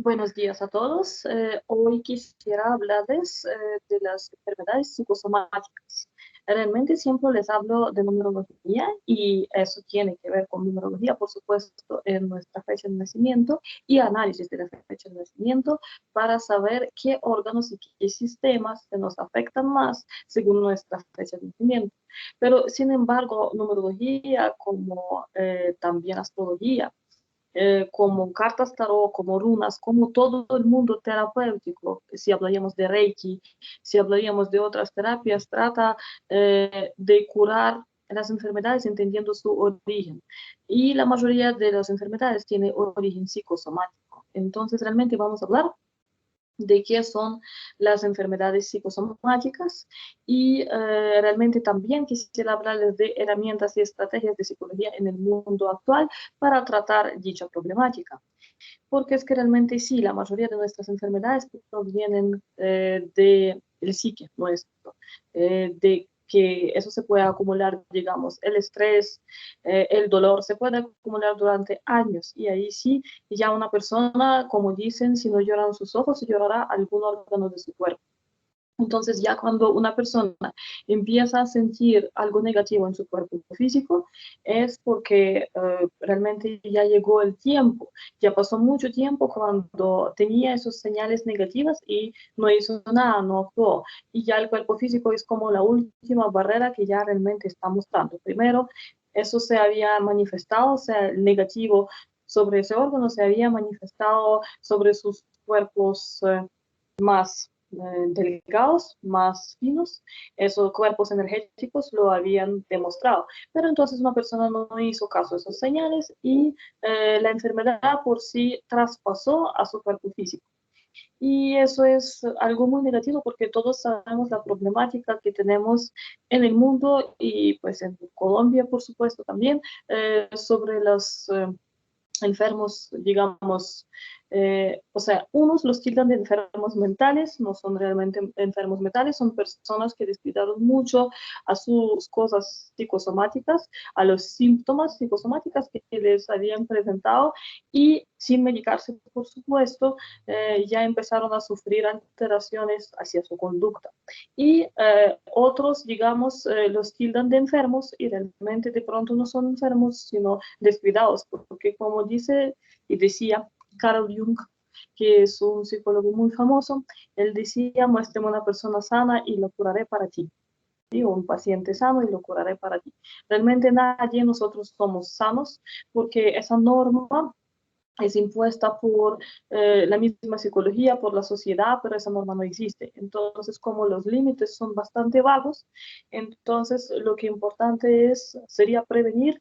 Buenos días a todos. Hoy quisiera hablarles de las enfermedades psicosomáticas. Realmente siempre les hablo de numerología y eso tiene que ver con numerología, por supuesto, en nuestra fecha de nacimiento y análisis de la fecha de nacimiento para saber qué órganos y qué sistemas se nos afectan más según nuestra fecha de nacimiento. Pero, sin embargo, numerología como también astrología, como cartas tarot, como runas, como todo el mundo terapéutico, si hablaríamos de Reiki, si hablaríamos de otras terapias, trata de curar las enfermedades entendiendo su origen. Y la mayoría de las enfermedades tiene origen psicosomático. Entonces, realmente vamos a hablar de qué son las enfermedades psicosomáticas y realmente también quisiera hablarles de herramientas y estrategias de psicología en el mundo actual para tratar dicha problemática. Porque es que realmente sí, la mayoría de nuestras enfermedades provienen del psique nuestro, de que eso se puede acumular, digamos, el estrés, el dolor, se puede acumular durante años y ahí sí, ya una persona, como dicen, si no lloran sus ojos, llorará algún órgano de su cuerpo. Entonces, ya cuando una persona empieza a sentir algo negativo en su cuerpo físico, es porque realmente ya llegó el tiempo, ya pasó mucho tiempo cuando tenía esos señales negativas y no hizo nada, no actuó. Y ya el cuerpo físico es como la última barrera que ya realmente está mostrando. Primero, eso se había manifestado, o sea, el negativo sobre ese órgano se había manifestado sobre sus cuerpos más delgados, más finos, esos cuerpos energéticos lo habían demostrado. Pero entonces una persona no hizo caso a esas señales y la enfermedad por sí traspasó a su cuerpo físico. Y eso es algo muy negativo porque todos sabemos la problemática que tenemos en el mundo y pues en Colombia, por supuesto, también sobre los enfermos, digamos, o sea, unos los tildan de enfermos mentales, no son realmente enfermos mentales, son personas que descuidaron mucho a sus cosas psicosomáticas, a los síntomas psicosomáticas que les habían presentado y sin medicarse, por supuesto, ya empezaron a sufrir alteraciones hacia su conducta. Y otros, digamos, los tildan de enfermos y realmente de pronto no son enfermos, sino descuidados, porque como dice y decía Carl Jung, que es un psicólogo muy famoso, él decía, muéstrame una persona sana y lo curaré para ti. ¿Sí? Un paciente sano y lo curaré para ti. Realmente nadie nosotros somos sanos porque esa norma es impuesta por la misma psicología, por la sociedad, pero esa norma no existe. Entonces, como los límites son bastante vagos, entonces lo que importante sería prevenir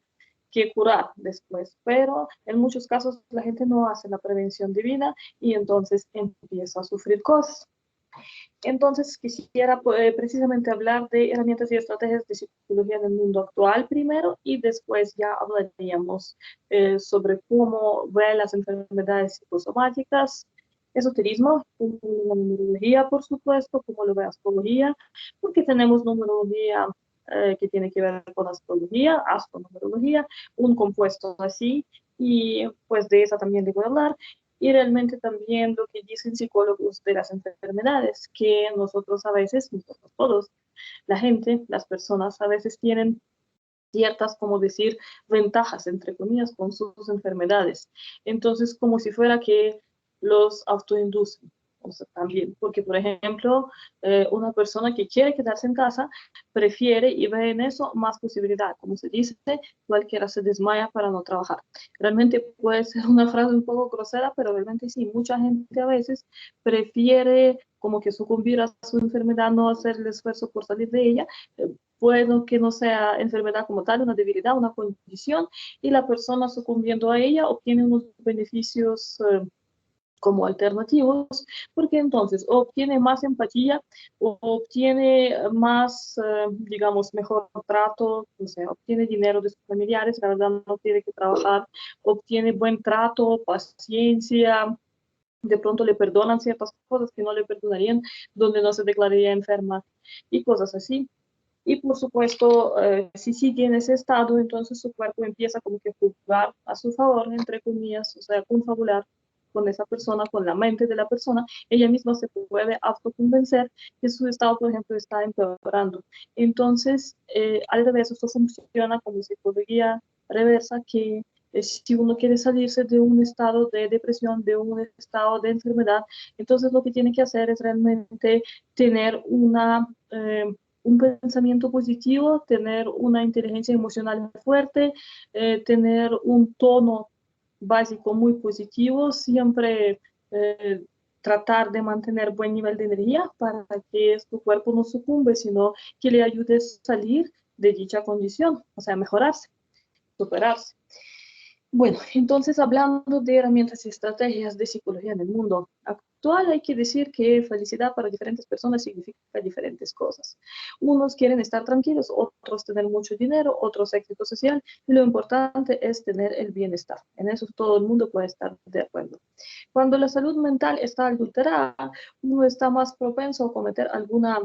que curar después, pero en muchos casos la gente no hace la prevención debida y entonces empieza a sufrir cosas. Entonces, quisiera precisamente hablar de herramientas y estrategias de psicología en el mundo actual primero y después ya hablaríamos sobre cómo ver las enfermedades psicosomáticas, esoterismo, la numerología, por supuesto, cómo lo ve astrología, porque tenemos numerología que tiene que ver con astrología, astronumerología, un compuesto así, y pues de esa también le voy a hablar y realmente también lo que dicen psicólogos de las enfermedades, que nosotros a veces, nosotros todos, la gente, las personas a veces tienen ciertas, como decir, ventajas, entre comillas, con sus enfermedades. Entonces, como si fuera que los autoinducen. O sea, también, porque por ejemplo, una persona que quiere quedarse en casa prefiere y ve en eso más posibilidad. Como se dice, cualquiera se desmaya para no trabajar. Realmente puede ser una frase un poco grosera, pero realmente sí, mucha gente a veces prefiere como que sucumbir a su enfermedad, no hacer el esfuerzo por salir de ella, puede que no sea enfermedad como tal, una debilidad, una condición, y la persona sucumbiendo a ella obtiene unos beneficios como alternativos, porque entonces obtiene más empatía, obtiene más, digamos, mejor trato, o sea, obtiene dinero de sus familiares, la verdad no tiene que trabajar, obtiene buen trato, paciencia, de pronto le perdonan ciertas cosas que no le perdonarían, donde no se declararía enferma y cosas así. Y por supuesto, si sigue en ese estado, entonces su cuerpo empieza como que a jugar a su favor, entre comillas, o sea, confabular con esa persona, con la mente de la persona, ella misma se puede autoconvencer que su estado, por ejemplo, está empeorando. Entonces, al revés, esto funciona como psicología reversa, que si uno quiere salirse de un estado de depresión, de un estado de enfermedad, entonces lo que tiene que hacer es realmente tener un pensamiento positivo, tener una inteligencia emocional fuerte, tener un tono básico muy positivo, siempre tratar de mantener buen nivel de energía para que tu cuerpo no sucumbe, sino que le ayude a salir de dicha condición, o sea, mejorarse, superarse. Bueno, entonces hablando de herramientas y estrategias de psicología en el mundo actual, hay que decir que felicidad para diferentes personas significa diferentes cosas. Unos quieren estar tranquilos, otros tener mucho dinero, otros éxito social, y lo importante es tener el bienestar. En eso todo el mundo puede estar de acuerdo. Cuando la salud mental está adulterada, uno está más propenso a cometer alguna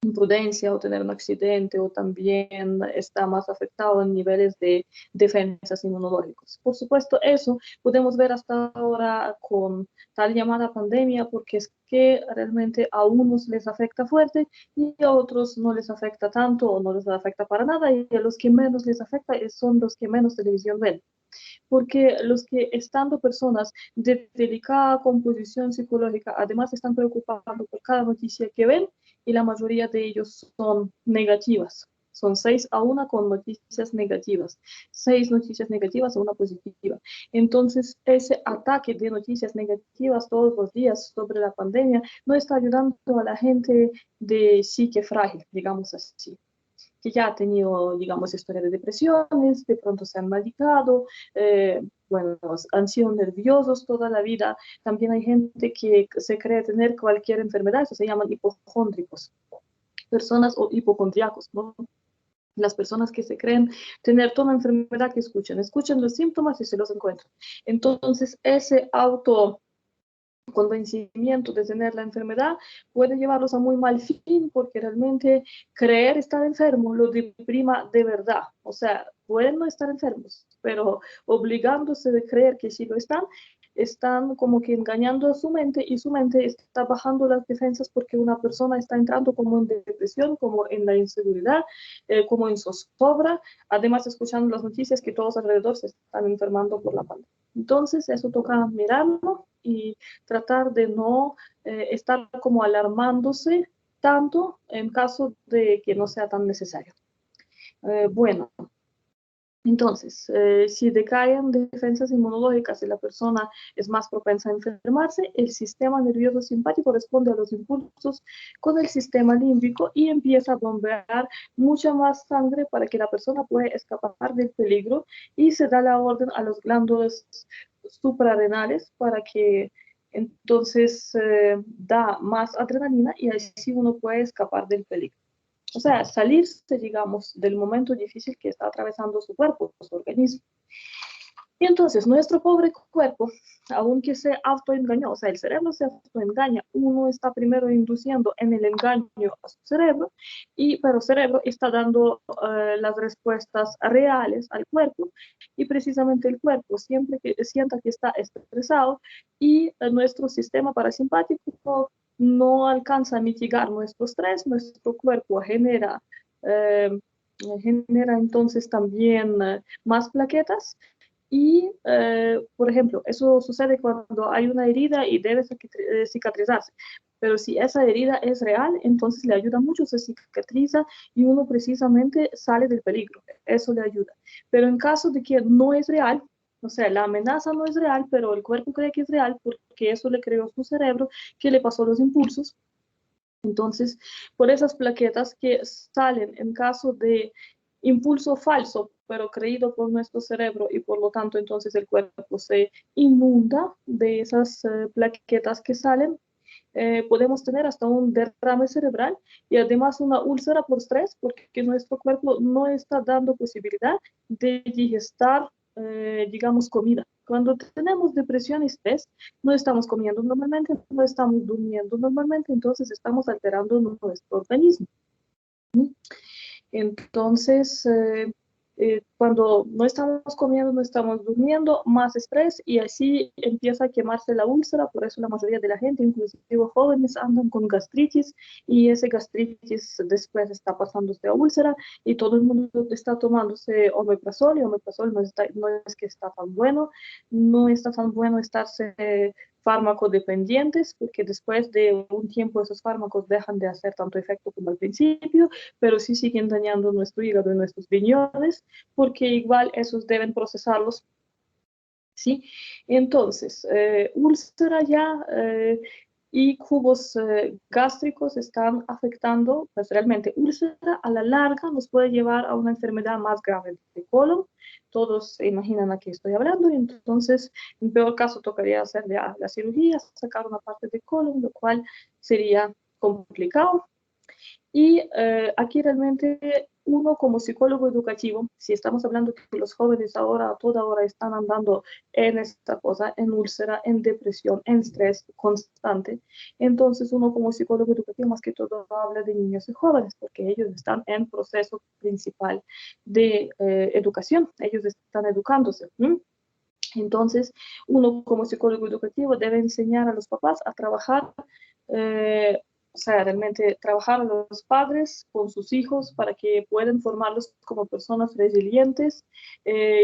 imprudencia o tener un accidente, o también está más afectado en niveles de defensas inmunológicos. Por supuesto, eso podemos ver hasta ahora con tal llamada pandemia, porque es que realmente a unos les afecta fuerte y a otros no les afecta tanto o no les afecta para nada, y a los que menos les afecta son los que menos televisión ven, porque los que, estando personas de delicada composición psicológica, además están preocupados por cada noticia que ven, y la mayoría de ellos son negativas. Son 6-1 con noticias negativas, 6 noticias negativas a una positiva. Entonces, ese ataque de noticias negativas todos los días sobre la pandemia no está ayudando a la gente de psique frágil, digamos así, que ya ha tenido, digamos, historia de depresiones, de pronto se han medicado, bueno, han sido nerviosos toda la vida. También hay gente que se cree tener cualquier enfermedad, eso se llaman hipocóndricos, personas o hipocondriacos, ¿no? Las personas que se creen tener toda enfermedad que escuchan los síntomas y se los encuentran. Entonces, ese convencimiento de tener la enfermedad puede llevarlos a muy mal fin, porque realmente creer estar enfermo lo deprima de verdad. O sea, pueden no estar enfermos, pero obligándose de creer que sí lo están como que engañando a su mente, y su mente está bajando las defensas, porque una persona está entrando como en depresión, como en la inseguridad, como en zozobra, además escuchando las noticias que todos alrededor se están enfermando por la pandemia. Entonces, eso toca mirarlo y tratar de no estar como alarmándose tanto en caso de que no sea tan necesario. Bueno, entonces, si decaen defensas inmunológicas y la persona es más propensa a enfermarse, el sistema nervioso simpático responde a los impulsos con el sistema límbico y empieza a bombear mucha más sangre para que la persona pueda escapar del peligro, y se da la orden a los glándulos suprarrenales para que entonces da más adrenalina, y así uno puede escapar del peligro. O sea, salirse, digamos, del momento difícil que está atravesando su cuerpo, su organismo. Y entonces nuestro pobre cuerpo, aunque se autoengañó, o sea, el cerebro se autoengaña, uno está primero induciendo en el engaño a su cerebro, pero el cerebro está dando las respuestas reales al cuerpo, y precisamente el cuerpo siempre que sienta que está estresado, y nuestro sistema parasimpático no alcanza a mitigar nuestro estrés, nuestro cuerpo genera entonces también más plaquetas, y, por ejemplo, eso sucede cuando hay una herida y debe cicatrizarse. Pero si esa herida es real, entonces le ayuda mucho, se cicatriza y uno precisamente sale del peligro. Eso le ayuda. Pero en caso de que no es real, o sea, la amenaza no es real, pero el cuerpo cree que es real porque eso le creó su cerebro, que le pasó los impulsos. Entonces, por esas plaquetas que salen en caso de impulso falso, pero creído por nuestro cerebro, y por lo tanto entonces el cuerpo se inunda de esas plaquetas que salen, podemos tener hasta un derrame cerebral, y además una úlcera por estrés, porque nuestro cuerpo no está dando posibilidad de digestar, digamos, comida. Cuando tenemos depresión y estrés, no estamos comiendo normalmente, no estamos durmiendo normalmente, entonces estamos alterando nuestro organismo. Entonces, Cuando no estamos comiendo, no estamos durmiendo, más estrés y así empieza a quemarse la úlcera. Por eso la mayoría de la gente, inclusive jóvenes, andan con gastritis y ese gastritis después está pasándose a úlcera y todo el mundo está tomándose omeprazol y omeprazol no es que está tan bueno, no está tan bueno estarse fármacos dependientes, porque después de un tiempo esos fármacos dejan de hacer tanto efecto como al principio, pero sí siguen dañando nuestro hígado y nuestros riñones, porque igual esos deben procesarlos. ¿Sí? Entonces, úlcera ya y jugos gástricos están afectando, pues realmente úlcera a la larga nos puede llevar a una enfermedad más grave de colon. Todos se imaginan a qué estoy hablando, y entonces, en peor caso, tocaría hacer ya la cirugía, sacar una parte de colon, lo cual sería complicado. Y aquí realmente uno como psicólogo educativo, si estamos hablando que los jóvenes ahora a toda hora están andando en esta cosa, en úlcera, en depresión, en estrés constante, entonces uno como psicólogo educativo más que todo habla de niños y jóvenes, porque ellos están en proceso principal de educación, ellos están educándose. Entonces, uno como psicólogo educativo debe enseñar a los papás a trabajar, eh, o sea, realmente trabajar a los padres con sus hijos para que puedan formarlos como personas resilientes,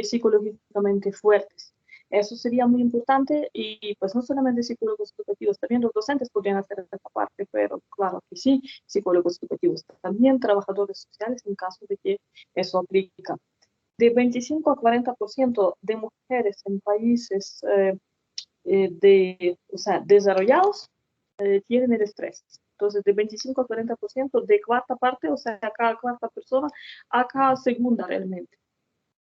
psicológicamente fuertes. Eso sería muy importante y pues no solamente psicólogos educativos, también los docentes podrían hacer esta parte, pero claro que sí, psicólogos educativos, también trabajadores sociales en caso de que eso aplica de 25 a 40% de mujeres en países o sea, desarrollados tienen el estrés. Entonces, de 25 a 40% de cuarta parte, o sea, cada cuarta persona, a cada segunda realmente.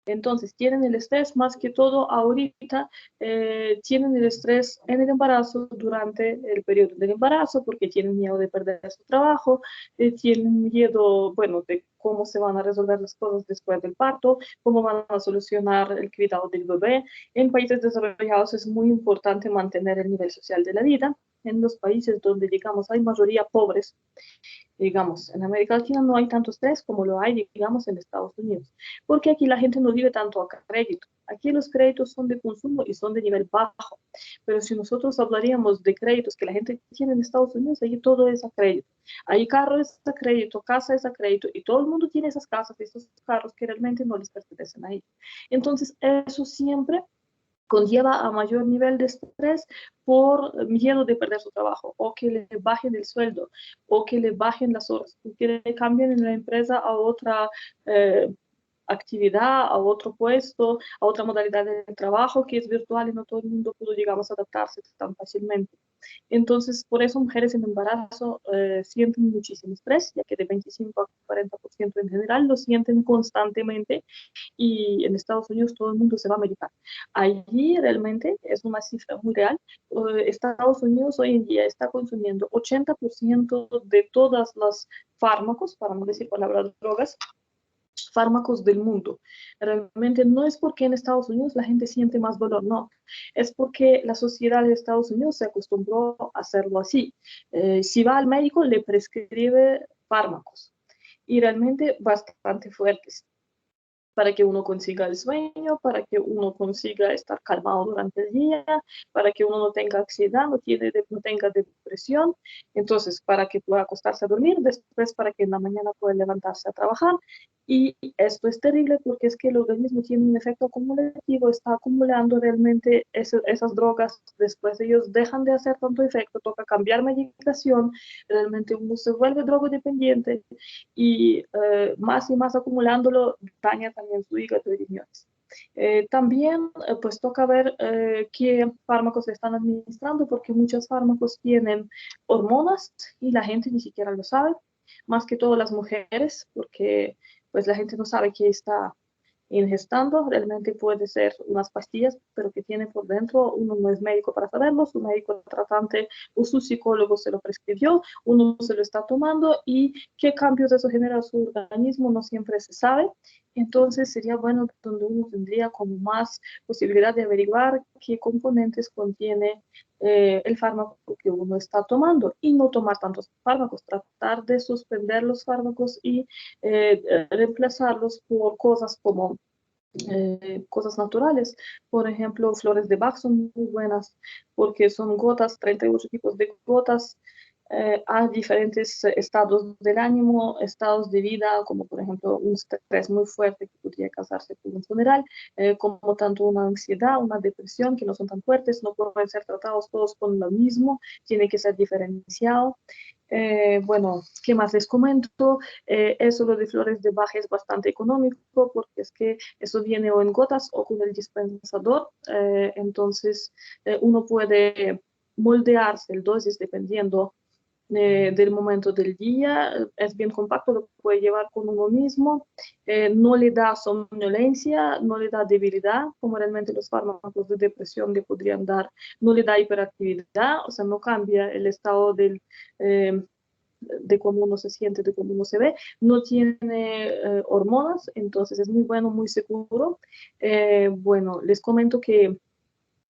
Entonces, tienen el estrés más que todo ahorita, tienen el estrés en el embarazo, durante el periodo del embarazo, porque tienen miedo de perder su trabajo, tienen miedo, bueno, de cómo se van a resolver las cosas después del parto, cómo van a solucionar el cuidado del bebé. En países desarrollados es muy importante mantener el nivel social de la vida. En los países donde, digamos, hay mayoría pobres, digamos, en América Latina no hay tanto estrés como lo hay, digamos, en Estados Unidos, porque aquí la gente no vive tanto a crédito. Aquí los créditos son de consumo y son de nivel bajo, pero si nosotros hablaríamos de créditos que la gente tiene en Estados Unidos, ahí todo es a crédito. Ahí carro es a crédito, casa es a crédito, y todo el mundo tiene esas casas y esos carros que realmente no les pertenecen a ellos. Entonces, eso siempre conlleva a mayor nivel de estrés por miedo de perder su trabajo, o que le bajen el sueldo, o que le bajen las horas, o que le cambien en la empresa a otra eh, actividad, a otro puesto, a otra modalidad de trabajo que es virtual y no todo el mundo pudo, digamos, adaptarse tan fácilmente. Entonces, por eso mujeres en embarazo sienten muchísimo estrés, ya que de 25 a 40% en general lo sienten constantemente, y en Estados Unidos todo el mundo se va a medicar. Allí realmente es una cifra muy real. Estados Unidos hoy en día está consumiendo 80% de todas las fármacos, para no decir palabras drogas, fármacos del mundo. Realmente no es porque en Estados Unidos la gente siente más dolor, no. Es porque la sociedad de Estados Unidos se acostumbró a hacerlo así. Si va al médico, le prescribe fármacos y realmente bastante fuertes para que uno consiga el sueño, para que uno consiga estar calmado durante el día, para que uno no tenga ansiedad, no tenga depresión, entonces para que pueda acostarse a dormir, después para que en la mañana pueda levantarse a trabajar. Y esto es terrible porque es que el organismo tiene un efecto acumulativo, está acumulando realmente esas drogas, después ellos dejan de hacer tanto efecto, toca cambiar medicación, realmente uno se vuelve drogodependiente y más y más acumulándolo daña también su hígado y riñones. También pues toca ver qué fármacos le están administrando, porque muchos fármacos tienen hormonas y la gente ni siquiera lo sabe, más que todo las mujeres, porque pues la gente no sabe qué está ingestando. Realmente puede ser unas pastillas, pero que tiene por dentro, uno no es médico para saberlo, su médico tratante o su psicólogo se lo prescribió, uno se lo está tomando y qué cambios eso genera en su organismo no siempre se sabe. Entonces sería bueno donde uno tendría como más posibilidad de averiguar qué componentes contiene el fármaco que uno está tomando y no tomar tantos fármacos, tratar de suspender los fármacos y reemplazarlos por cosas como cosas naturales. Por ejemplo, flores de Bach son muy buenas porque son gotas, 38 tipos de gotas. A diferentes estados del ánimo, estados de vida, como por ejemplo un estrés muy fuerte que podría causarse por un funeral, como tanto una ansiedad, una depresión, que no son tan fuertes, no pueden ser tratados todos con lo mismo, tiene que ser diferenciado. Bueno, ¿qué más les comento? Eso lo de flores de Bach es bastante económico porque es que eso viene o en gotas o con el dispensador. Entonces, uno puede moldearse el dosis dependiendo del momento del día. Es bien compacto, lo puede llevar con uno mismo. No le da somnolencia, no le da debilidad, como realmente los fármacos de depresión le podrían dar. No le da hiperactividad, o sea, no cambia el estado eh, de cómo uno se siente, de cómo uno se ve, no tiene hormonas, entonces es muy bueno, muy seguro. Bueno, les comento que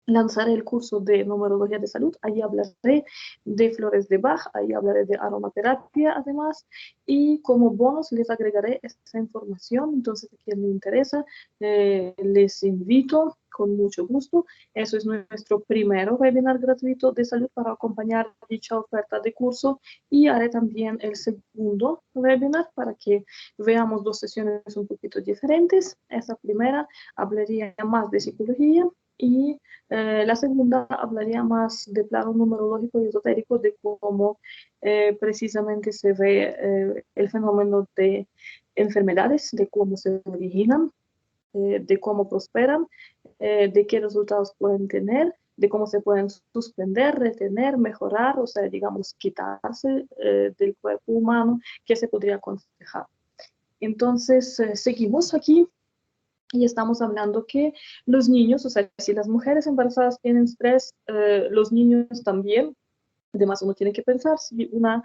lanzaré el curso de numerología de salud, ahí hablaré de flores de Bach, ahí hablaré de aromaterapia además, y como bonus les agregaré esta información, entonces a quien le interesa, les invito con mucho gusto. Eso es nuestro primero webinar gratuito de salud para acompañar dicha oferta de curso y haré también el segundo webinar para que veamos dos sesiones un poquito diferentes. Esa primera hablaría más de psicología y la segunda hablaría más de plano numerológico y esotérico, de cómo precisamente se ve el fenómeno de enfermedades, de cómo se originan, de cómo prosperan, de qué resultados pueden tener, de cómo se pueden suspender, retener, mejorar, o sea, digamos, quitarse del cuerpo humano, qué se podría aconsejar. Entonces, seguimos aquí y estamos hablando que los niños, o sea, si las mujeres embarazadas tienen estrés, los niños también. Además, uno tiene que pensar si una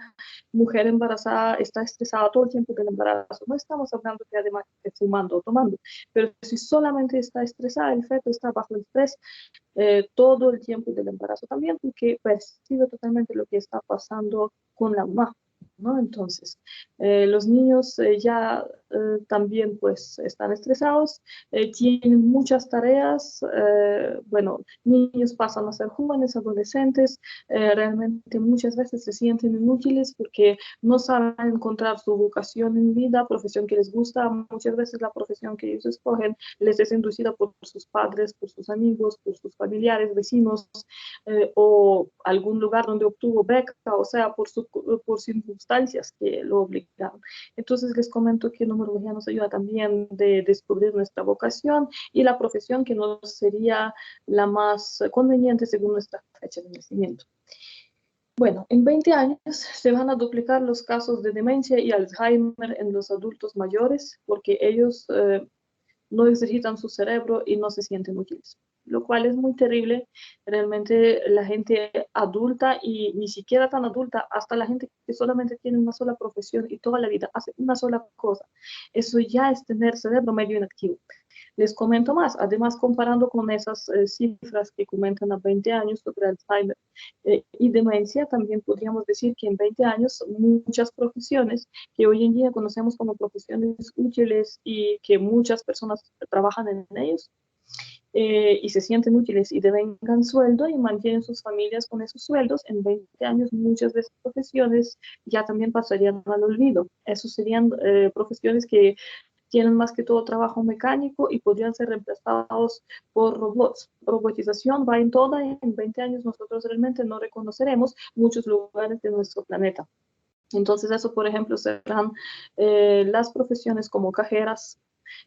mujer embarazada está estresada todo el tiempo del embarazo. No estamos hablando que además esté fumando o tomando, pero si solamente está estresada, el feto está bajo estrés todo el tiempo del embarazo también, porque percibe totalmente lo que está pasando con la mamá. ¿No? Entonces, los niños ya también pues están estresados, tienen muchas tareas, bueno, niños pasan a ser jóvenes, adolescentes, realmente muchas veces se sienten inútiles porque no saben encontrar su vocación en vida, profesión que les gusta, muchas veces la profesión que ellos escogen les es inducida por sus padres, por sus amigos, por sus familiares, vecinos, o algún lugar donde obtuvo beca, o sea, por circunstancias que lo obligaron. Entonces les comento que numerología nos ayuda también de descubrir nuestra vocación y la profesión que nos sería la más conveniente según nuestra fecha de nacimiento. Bueno, en 20 años se van a duplicar los casos de demencia y Alzheimer en los adultos mayores porque ellos no ejercitan su cerebro y no se sienten útiles, lo cual es muy terrible. Realmente la gente adulta y ni siquiera tan adulta, hasta la gente que solamente tiene una sola profesión y toda la vida hace una sola cosa, eso ya es tener cerebro medio inactivo. Les comento más, además comparando con esas cifras que comentan a 20 años sobre Alzheimer y demencia, también podríamos decir que en 20 años muchas profesiones que hoy en día conocemos como profesiones útiles y que muchas personas trabajan en ellos y se sienten útiles y devengan sueldo y mantienen sus familias con esos sueldos, en 20 años muchas de esas profesiones ya también pasarían al olvido. Esos serían profesiones que tienen más que todo trabajo mecánico y podrían ser reemplazados por robots. Robotización va en toda y en 20 años nosotros realmente no reconoceremos muchos lugares de nuestro planeta. Entonces eso, por ejemplo, serán las profesiones como cajeras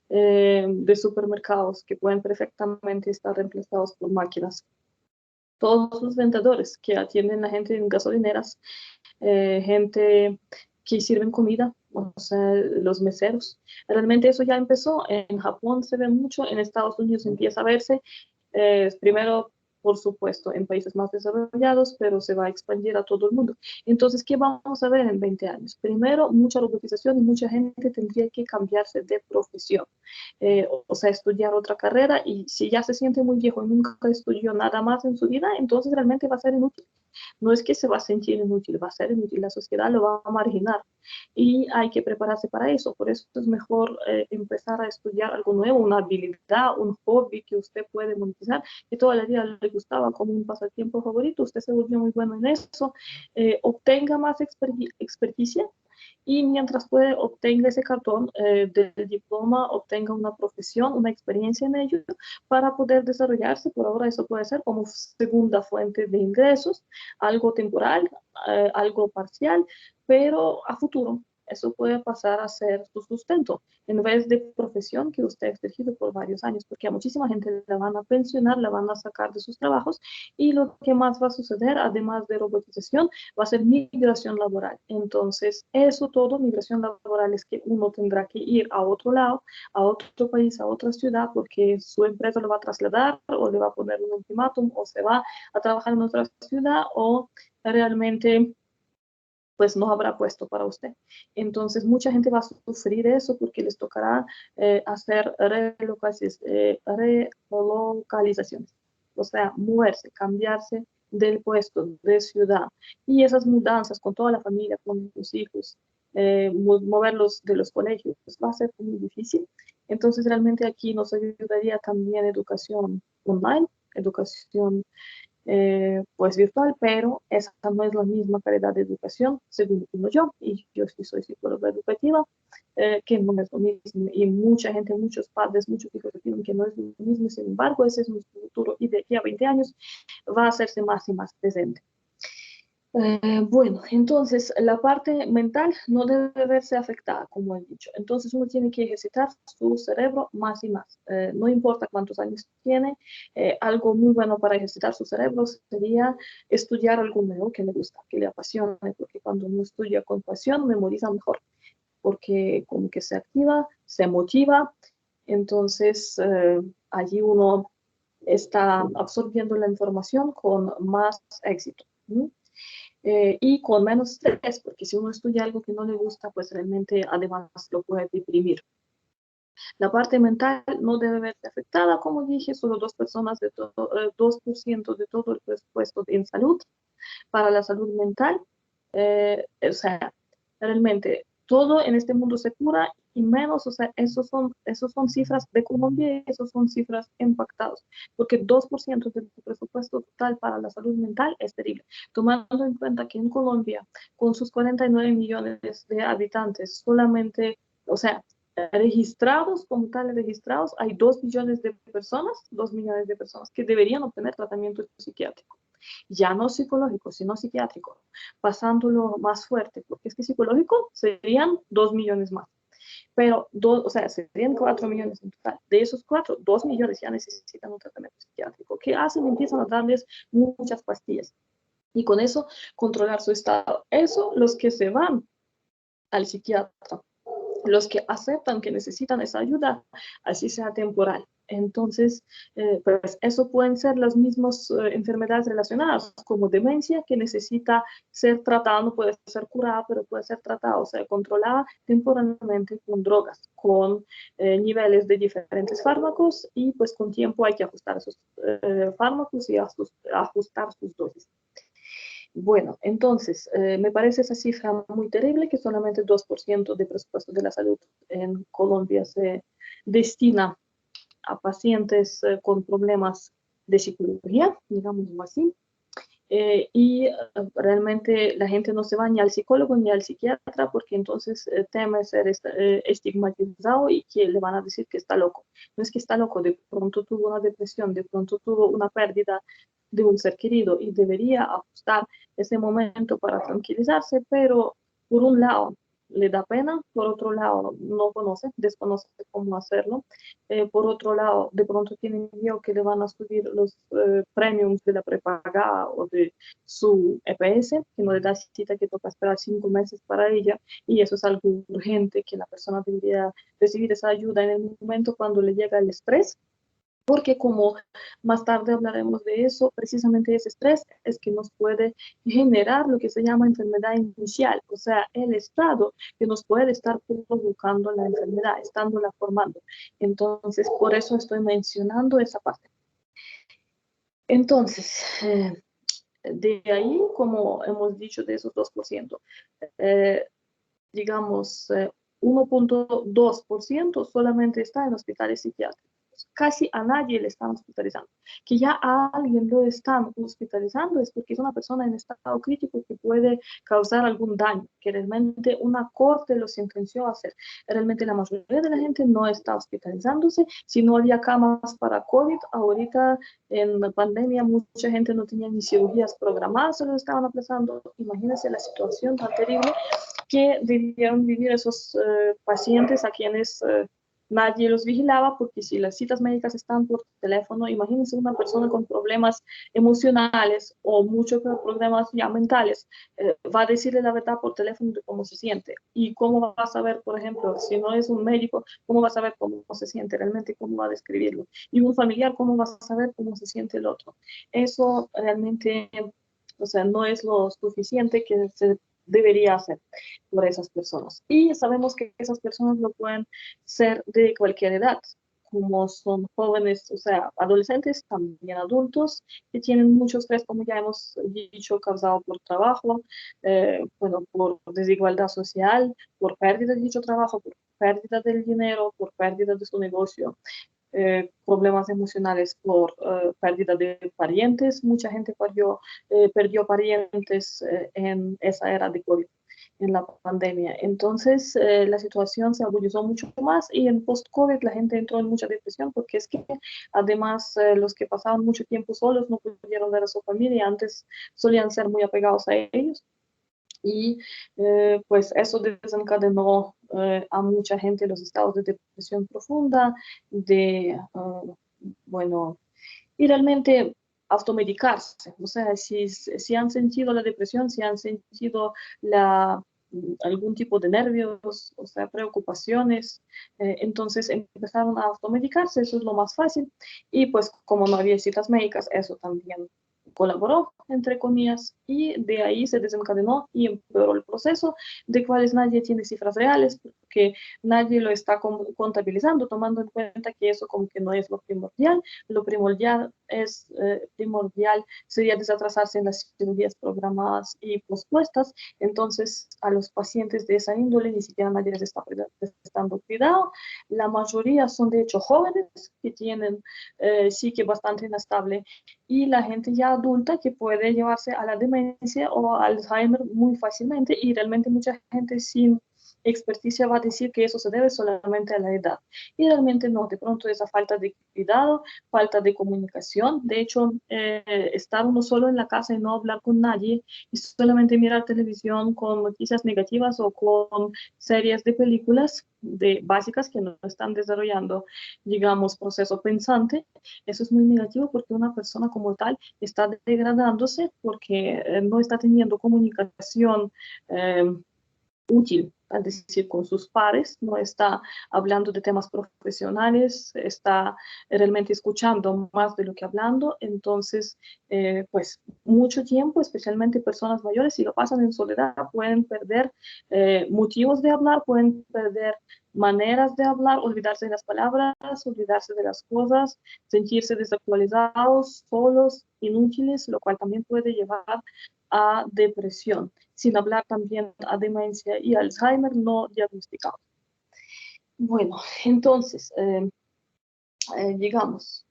de supermercados que pueden perfectamente estar reemplazados por máquinas. Todos los vendedores que atienden a gente en gasolineras, gente que sirven comida, o sea, los meseros. Realmente eso ya empezó, en Japón se ve mucho, en Estados Unidos empieza a verse, primero por supuesto, en países más desarrollados, pero se va a expandir a todo el mundo. Entonces, ¿qué vamos a ver en 20 años? Primero, mucha robotización y mucha gente tendría que cambiarse de profesión, o sea, estudiar otra carrera, y si ya se siente muy viejo y nunca estudió nada más en su vida, entonces realmente va a ser inútil. No es que se va a sentir inútil, va a ser inútil, la sociedad lo va a marginar y hay que prepararse para eso. Por eso es mejor empezar a estudiar algo nuevo, una habilidad, un hobby que usted puede monetizar, que toda la vida le gustaba como un pasatiempo favorito, usted se volvió muy bueno en eso, obtenga más experticia y mientras puede, obtenga ese cartón del diploma, obtenga una profesión, una experiencia en ello para poder desarrollarse. Por ahora eso puede ser como segunda fuente de ingresos, algo temporal, algo parcial, pero a futuro eso puede pasar a ser su sustento en vez de profesión que usted ha ejercido por varios años, porque a muchísima gente la van a pensionar, la van a sacar de sus trabajos y lo que más va a suceder, además de robotización, va a ser migración laboral. Entonces, eso todo, migración laboral, es que uno tendrá que ir a otro lado, a otro país, a otra ciudad, porque su empresa lo va a trasladar o le va a poner un ultimátum o se va a trabajar en otra ciudad o realmente pues no habrá puesto para usted. Entonces, mucha gente va a sufrir eso porque les tocará hacer relocalizaciones, o sea, moverse, cambiarse del puesto, de ciudad. Y esas mudanzas con toda la familia, con los hijos, moverlos de los colegios, pues va a ser muy difícil. Entonces, realmente aquí nos ayudaría también educación online, educación pues virtual, pero esa no es la misma calidad de educación, según opino yo, y yo sí soy psicóloga educativa, que no es lo mismo, y mucha gente, muchos padres, muchos hijos opinan que no es lo mismo, sin embargo, ese es nuestro futuro, y de aquí a 20 años va a hacerse más y más presente. Bueno, entonces la parte mental no debe verse afectada, como he dicho. Entonces uno tiene que ejercitar su cerebro más y más. No importa cuántos años tiene, algo muy bueno para ejercitar su cerebro sería estudiar algo nuevo que le gusta, que le apasione, porque cuando uno estudia con pasión, memoriza mejor, porque como que se activa, se motiva, entonces allí uno está absorbiendo la información con más éxito. ¿Mm? Y con menos estrés, porque si uno estudia algo que no le gusta, pues realmente además lo puede deprimir. La parte mental no debe verse afectada, como dije, solo 2 personas de todo, 2% de todo el presupuesto en salud para la salud mental. O sea, realmente todo en este mundo se cura y menos, o sea, esos son cifras de Colombia y esos son cifras impactados, porque 2% del presupuesto total para la salud mental es terrible, tomando en cuenta que en Colombia, con sus 49 millones de habitantes, solamente, o sea, registrados, como tal, registrados, hay 2 millones de personas, 2 millones de personas que deberían obtener tratamiento psiquiátrico, ya no psicológico, sino psiquiátrico, pasándolo más fuerte, porque es que psicológico serían 2 millones más, pero o sea, serían 4 millones en total. De esos 4, 2 millones ya necesitan un tratamiento psiquiátrico. ¿Qué hacen? Empiezan a darles muchas pastillas y con eso controlar su estado. Eso, los que se van al psiquiatra, los que aceptan que necesitan esa ayuda, así sea temporal. Entonces, pues eso pueden ser las mismas enfermedades relacionadas, como demencia, que necesita ser tratada, no puede ser curada, pero puede ser tratada, o sea, controlada temporalmente con drogas, con niveles de diferentes fármacos, y pues con tiempo hay que ajustar esos fármacos y ajustar sus dosis. Bueno, entonces, me parece esa cifra muy terrible, que solamente 2% de presupuesto de la salud en Colombia se destina a pacientes con problemas de psicología, digámoslo así. Y realmente la gente no se va ni al psicólogo ni al psiquiatra porque entonces teme ser estigmatizado y que le van a decir que está loco. No es que está loco, de pronto tuvo una depresión, de pronto tuvo una pérdida de un ser querido y debería ajustar ese momento para tranquilizarse, pero por un lado le da pena, por otro lado no conoce, desconoce cómo hacerlo, por otro lado de pronto tiene miedo que le van a subir los premiums de la prepagada o de su EPS, que no le da cita, que toca esperar 5 meses para ella, y eso es algo urgente, que la persona debería recibir esa ayuda en el momento cuando le llega el estrés, porque como más tarde hablaremos de eso, precisamente ese estrés es que nos puede generar lo que se llama enfermedad inicial, o sea, el estado que nos puede estar provocando la enfermedad, estándola formando. Entonces, por eso estoy mencionando esa parte. Entonces, de ahí, como hemos dicho, de esos 2%, eh, digamos, 1,2% solamente está en hospitales psiquiátricos. Casi a nadie le están hospitalizando. Que ya a alguien lo están hospitalizando es porque es una persona en estado crítico que puede causar algún daño, que realmente una corte lo sentenció a hacer. Realmente la mayoría de la gente no está hospitalizándose. Si no había camas para COVID, ahorita en la pandemia mucha gente no tenía ni cirugías programadas, se lo estaban aplazando. Imagínense la situación tan terrible que debieron vivir esos pacientes a quienes nadie los vigilaba, porque si las citas médicas están por teléfono, imagínense una persona con problemas emocionales o muchos problemas ya mentales, va a decirle la verdad por teléfono de cómo se siente. ¿Y cómo va a saber, por ejemplo, si no es un médico, cómo va a saber cómo se siente realmente, cómo va a describirlo? Y un familiar, ¿cómo va a saber cómo se siente el otro? Eso realmente, o sea, no es lo suficiente que se debería hacer por esas personas. Y sabemos que esas personas lo pueden ser de cualquier edad, como son jóvenes, o sea, adolescentes, también adultos, que tienen mucho estrés, como ya hemos dicho, causado por trabajo, bueno, por desigualdad social, por pérdida de dicho trabajo, por pérdida del dinero, por pérdida de su negocio, problemas emocionales por pérdida de parientes. Mucha gente perdió parientes en esa era de COVID, en la pandemia. Entonces, la situación se agudizó mucho más y en post-COVID la gente entró en mucha depresión porque es que además los que pasaban mucho tiempo solos no pudieron ver a su familia, antes solían ser muy apegados a ellos y pues eso desencadenó a mucha gente los estados de depresión profunda, bueno, y realmente automedicarse. O sea, si han sentido la depresión, si han sentido la, algún tipo de nervios, o sea, preocupaciones, entonces empezaron a automedicarse, eso es lo más fácil. Y pues como no había citas médicas, eso también colaboró, entre comillas, y de ahí se desencadenó y empeoró el proceso, de cuales nadie tiene cifras reales, porque nadie lo está contabilizando, tomando en cuenta que eso como que no es lo primordial sería desatrasarse en las cirugías programadas y pospuestas. Entonces, a los pacientes de esa índole ni siquiera nadie les está prestando cuidado. La mayoría son de hecho jóvenes que tienen psique bastante inestable y la gente ya adulta que puede llevarse a la demencia o Alzheimer muy fácilmente y realmente mucha gente sin experticia va a decir que eso se debe solamente a la edad. Y realmente no, de pronto esa falta de cuidado, falta de comunicación. De hecho, estar uno solo en la casa y no hablar con nadie y solamente mirar televisión con noticias negativas o con series de películas básicas que no están desarrollando, digamos, proceso pensante, eso es muy negativo porque una persona como tal está degradándose porque no está teniendo comunicación útil, es decir, con sus pares, no está hablando de temas profesionales, está realmente escuchando más de lo que hablando, entonces, pues mucho tiempo, especialmente personas mayores, si lo pasan en soledad, pueden perder motivos de hablar, pueden perder maneras de hablar, olvidarse de las palabras, olvidarse de las cosas, sentirse desactualizados, solos, inútiles, lo cual también puede llevar a depresión, sin hablar también a demencia y Alzheimer no diagnosticados. Bueno, entonces, digamos,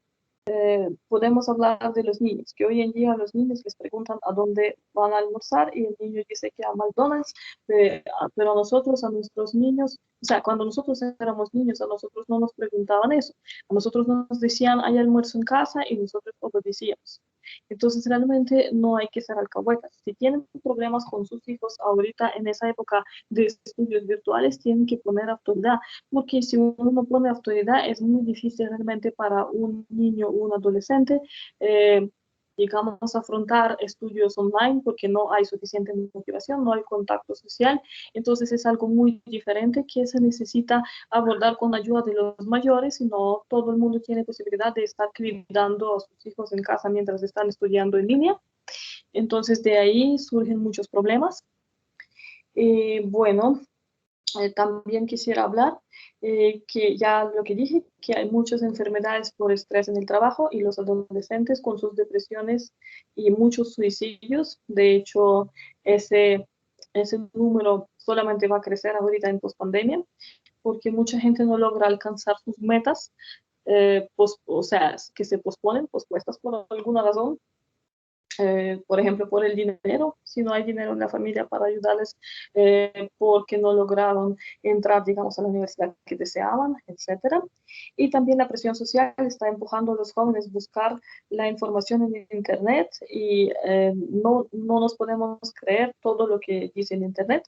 podemos hablar de los niños, que hoy en día a los niños les preguntan a dónde van a almorzar y el niño dice que a McDonald's, pero a nosotros, a nuestros niños, o sea, cuando nosotros éramos niños, a nosotros no nos preguntaban eso, a nosotros nos decían hay almuerzo en casa y nosotros obedecíamos. Entonces, realmente no hay que ser alcahuetas. Si tienen problemas con sus hijos ahorita en esa época de estudios virtuales, tienen que poner autoridad, porque si uno no pone autoridad es muy difícil realmente para un niño o un adolescente eh, digamos, afrontar estudios online porque no hay suficiente motivación, no hay contacto social. Entonces es algo muy diferente que se necesita abordar con ayuda de los mayores y no todo el mundo tiene posibilidad de estar cuidando a sus hijos en casa mientras están estudiando en línea. Entonces de ahí surgen muchos problemas. Bueno, también quisiera hablar que ya lo que dije, que hay muchas enfermedades por estrés en el trabajo y los adolescentes con sus depresiones y muchos suicidios. De hecho, ese número solamente va a crecer ahorita en pospandemia porque mucha gente no logra alcanzar sus metas, o sea, que se posponen, pospuestas por alguna razón, por ejemplo, por el dinero, si no hay dinero en la familia para ayudarles porque no lograron entrar, digamos, a la universidad que deseaban, etcétera. Y también la presión social está empujando a los jóvenes a buscar la información en Internet y no nos podemos creer todo lo que dice en Internet.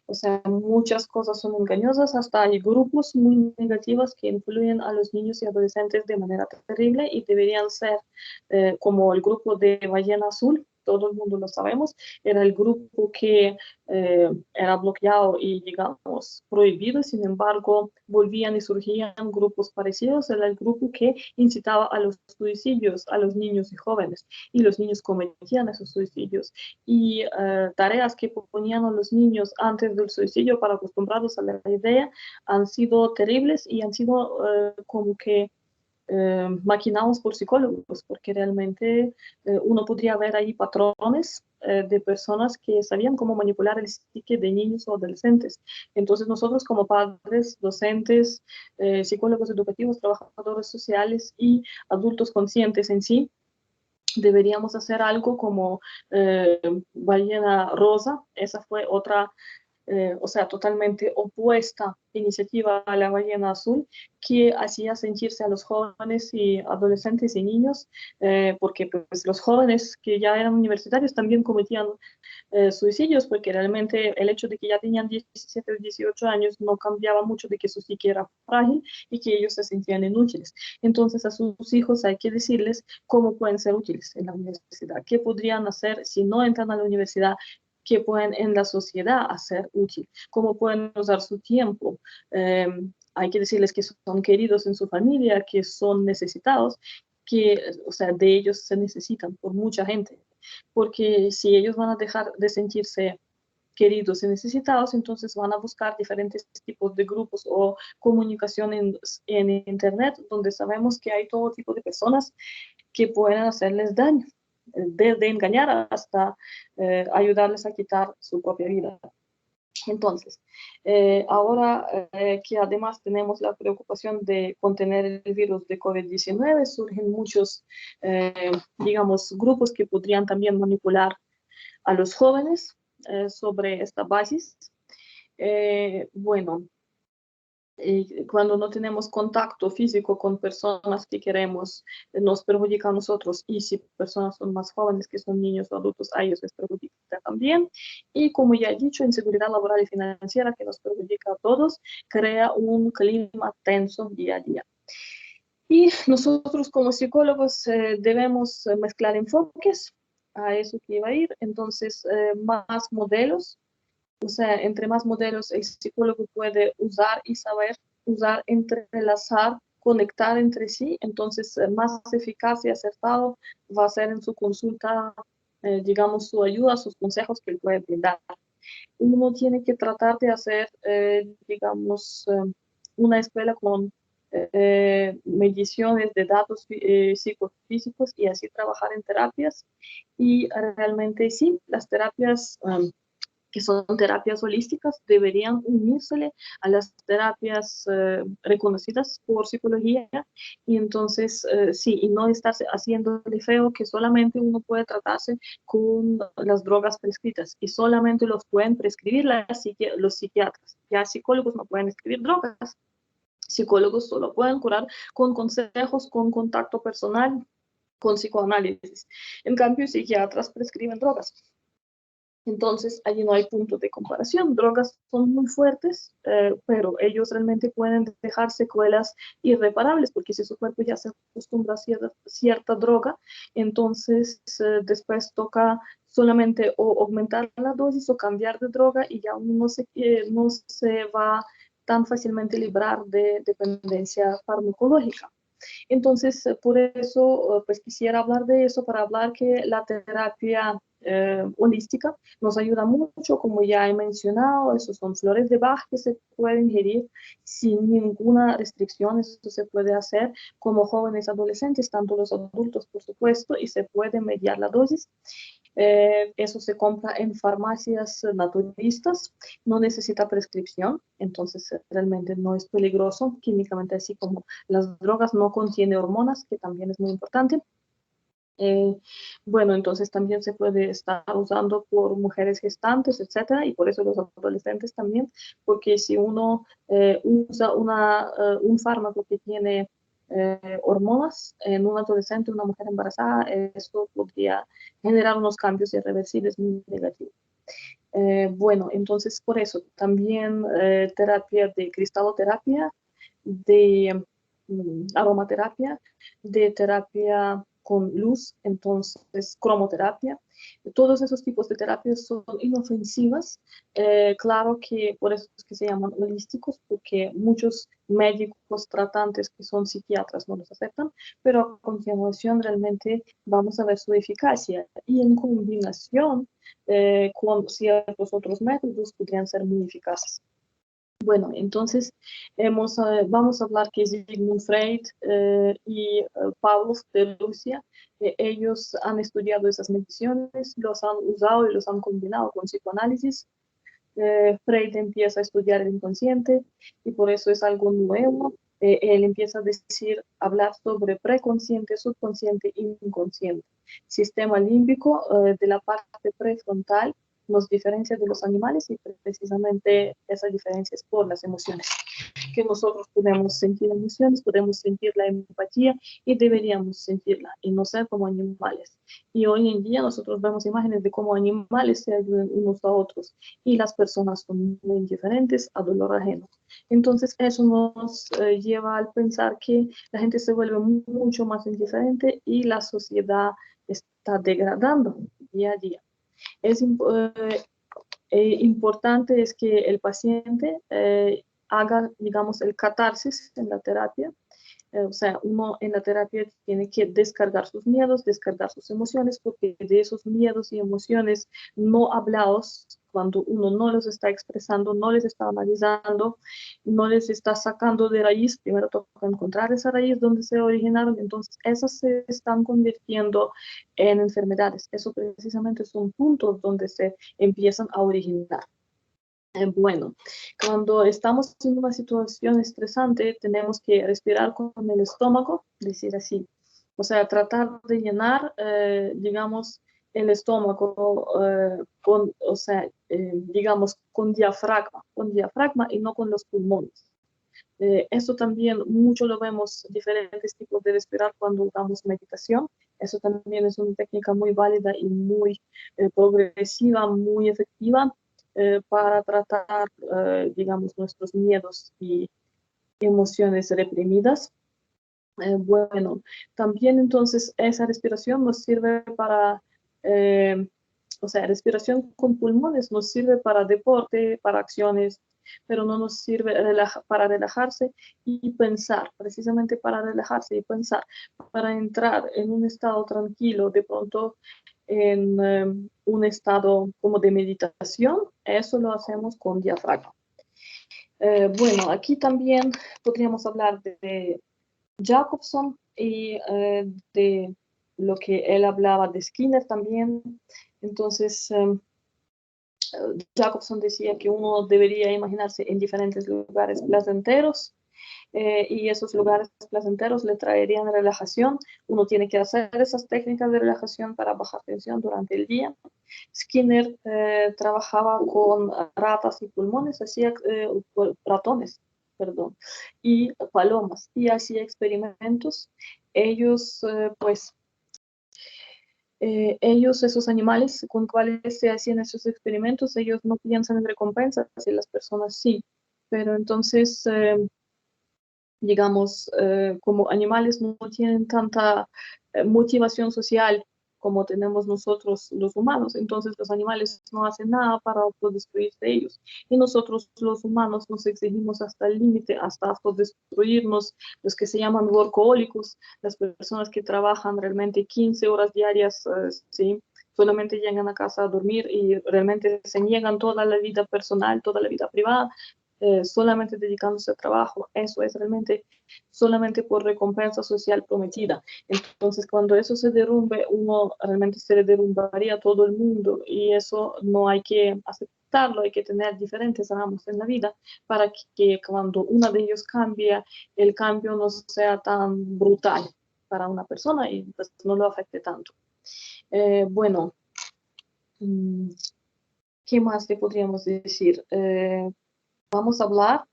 O sea, muchas cosas son engañosas, hasta hay grupos muy negativos que influyen a los niños y adolescentes de manera terrible y deberían ser como el grupo de Ballena Azul, todo el mundo lo sabemos, era el grupo que era bloqueado y, digamos, prohibido, sin embargo, volvían y surgían grupos parecidos, era el grupo que incitaba a los suicidios a los niños y jóvenes, y los niños cometían esos suicidios y tareas que ponían a los niños antes del suicidio para acostumbrarlos a la idea han sido terribles y han sido como que maquinados por psicólogos, porque realmente uno podría ver ahí patrones de personas que sabían cómo manipular el psique de niños o adolescentes. Entonces nosotros como padres, docentes, psicólogos educativos, trabajadores sociales y adultos conscientes en sí, deberíamos hacer algo como eh, Ballena Rosa, esa fue otra, o sea, totalmente opuesta iniciativa a la Ballena Azul, que hacía sentirse a los jóvenes y adolescentes y niños, porque pues, los jóvenes que ya eran universitarios también cometían suicidios, porque realmente el hecho de que ya tenían 17 o 18 años no cambiaba mucho de que su psique era frágil y que ellos se sentían inútiles. Entonces a sus hijos hay que decirles cómo pueden ser útiles en la universidad, qué podrían hacer si no entran a la universidad, qué pueden en la sociedad hacer útil, cómo pueden usar su tiempo. Hay que decirles que son queridos en su familia, que son necesitados, que, o sea, de ellos se necesitan por mucha gente, porque si ellos van a dejar de sentirse queridos y necesitados, entonces van a buscar diferentes tipos de grupos o comunicación en Internet, donde sabemos que hay todo tipo de personas que pueden hacerles daño, desde engañar hasta ayudarles a quitar su propia vida. Entonces, ahora que además tenemos la preocupación de contener el virus de COVID-19, surgen muchos, digamos, grupos que podrían también manipular a los jóvenes sobre esta basis. Bueno, cuando no tenemos contacto físico con personas que queremos, nos perjudica a nosotros y si personas son más jóvenes, que son niños o adultos, a ellos les perjudica también. Y como ya he dicho, inseguridad laboral y financiera que nos perjudica a todos, crea un clima tenso día a día. Y nosotros como psicólogos debemos mezclar enfoques, a eso que iba a ir, entonces más modelos, o sea, entre más modelos el psicólogo puede usar y saber usar, entrelazar, conectar entre sí, entonces más eficaz y acertado va a ser en su consulta, digamos, su ayuda, sus consejos que él puede brindar. Uno tiene que tratar de hacer, digamos, una escuela con mediciones de datos psicofísicos y así trabajar en terapias. Y realmente sí, las terapias que son terapias holísticas, deberían unírsele a las terapias reconocidas por psicología y entonces sí, y no estar haciéndole feo que solamente uno puede tratarse con las drogas prescritas y solamente los pueden prescribir los psiquiatras. Ya psicólogos no pueden escribir drogas, psicólogos solo pueden curar con consejos, con contacto personal, con psicoanálisis. En cambio, psiquiatras prescriben drogas. Entonces, allí no hay punto de comparación. Drogas son muy fuertes, pero ellos realmente pueden dejar secuelas irreparables, porque si su cuerpo ya se acostumbra a cierta droga, entonces después toca solamente o aumentar la dosis o cambiar de droga y ya uno no se va tan fácilmente librar de dependencia farmacológica. Entonces, por eso, pues quisiera hablar de eso para hablar que la terapia holística nos ayuda mucho, como ya he mencionado, esos son flores de Bach que se pueden ingerir sin ninguna restricción, eso se puede hacer como jóvenes adolescentes, tanto los adultos, por supuesto, y se puede mediar la dosis. Eso se compra en farmacias naturistas, no necesita prescripción, entonces realmente no es peligroso químicamente, así como las drogas, no contiene hormonas, que también es muy importante. Eh, bueno, entonces también se puede estar usando por mujeres gestantes, etcétera, y por eso los adolescentes también, porque si uno usa un fármaco que tiene hormonas en un adolescente, una mujer embarazada, eso podría generar unos cambios irreversibles muy negativos. Bueno, entonces por eso también terapia de cristaloterapia, de aromaterapia, de terapia con luz, entonces cromoterapia. Todos esos tipos de terapias son inofensivas. Claro que por eso es que se llaman holísticos, porque muchos médicos tratantes que son psiquiatras no los aceptan, pero a continuación realmente vamos a ver su eficacia y en combinación con ciertos otros métodos podrían ser muy eficaces. Bueno, entonces vamos a hablar que Sigmund Freud y Pavlov de Rusia, ellos han estudiado esas mediciones, los han usado y los han combinado con psicoanálisis. Freud empieza a estudiar el inconsciente y por eso es algo nuevo. Él empieza a decir, hablar sobre preconsciente, subconsciente, inconsciente. Sistema límbico de la parte prefrontal nos diferencia de los animales y precisamente esa diferencia es por las emociones que nosotros podemos sentir emociones, podemos sentir la empatía y deberíamos sentirla y no ser como animales. Y hoy en día nosotros vemos imágenes de cómo animales se ayudan unos a otros y las personas son muy indiferentes a dolor ajeno. Entonces eso nos lleva al pensar que la gente se vuelve mucho más indiferente y la sociedad está degradando día a día. Es importante es que el paciente haga, digamos, el catarsis en la terapia. O sea, uno en la terapia tiene que descargar sus miedos, descargar sus emociones, porque de esos miedos y emociones no hablados, cuando uno no los está expresando, no les está analizando, no les está sacando de raíz, primero toca encontrar esa raíz donde se originaron, entonces esas se están convirtiendo en enfermedades. Eso precisamente son puntos donde se empiezan a originar. Bueno, cuando estamos en una situación estresante, tenemos que respirar con el estómago, decir así. O sea, tratar de llenar, digamos, el estómago o sea, digamos, con diafragma y no con los pulmones. Eso también mucho lo vemos, diferentes tipos de respirar cuando usamos meditación. Eso también es una técnica muy válida y muy progresiva, muy efectiva para tratar, digamos, nuestros miedos y emociones reprimidas. Bueno, también entonces esa respiración nos sirve para, eh, o sea, respiración con pulmones nos sirve para deporte, para acciones, pero no nos sirve para relajarse y pensar, precisamente para relajarse y pensar, para entrar en un estado tranquilo, de pronto en un estado como de meditación, eso lo hacemos con diafragma. Bueno, aquí también podríamos hablar de Jacobson y de lo que él hablaba de Skinner también. Entonces, Jacobson decía que uno debería imaginarse en diferentes lugares placenteros y esos lugares placenteros le traerían relajación. Uno tiene que hacer esas técnicas de relajación para bajar tensión durante el día. Skinner trabajaba con ratas y pulmones, hacía ratones, perdón, y palomas y hacía experimentos. Ellos, pues, ellos, esos animales con cuales se hacían esos experimentos, ellos no piensan en recompensas y las personas sí. Pero entonces, digamos, como animales no tienen tanta motivación social como tenemos nosotros los humanos, entonces los animales no hacen nada para autodestruirse ellos. Y nosotros los humanos nos exigimos hasta el límite, hasta autodestruirnos, los que se llaman workahólicos, las personas que trabajan realmente 15 horas diarias, ¿sí? Solamente llegan a casa a dormir y realmente se niegan toda la vida personal, toda la vida privada, solamente dedicándose al trabajo. Eso es realmente solamente por recompensa social prometida. Entonces, cuando eso se derrumbe, uno realmente se le derrumbaría todo el mundo y eso no hay que aceptarlo, hay que tener diferentes ramos en la vida para que cuando uno de ellos cambia, el cambio no sea tan brutal para una persona y pues no lo afecte tanto. Bueno, ¿qué más le podríamos decir? Vamos a hablar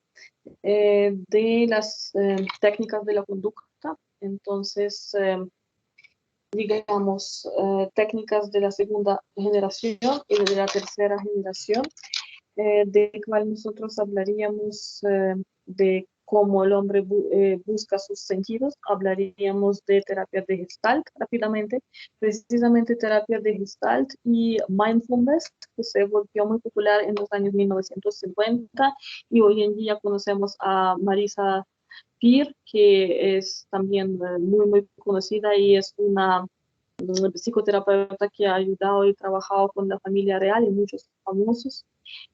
de las técnicas de la conducta. Entonces, digamos, técnicas de la segunda generación y de la tercera generación, de cual nosotros hablaríamos de cómo el hombre busca sus sentidos, hablaríamos de terapia de Gestalt rápidamente, precisamente terapia de Gestalt y mindfulness, que se volvió muy popular en los años 1950 y hoy en día conocemos a Marisa Peer, que es también muy conocida y es una psicoterapeuta que ha ayudado y trabajado con la familia real y muchos famosos.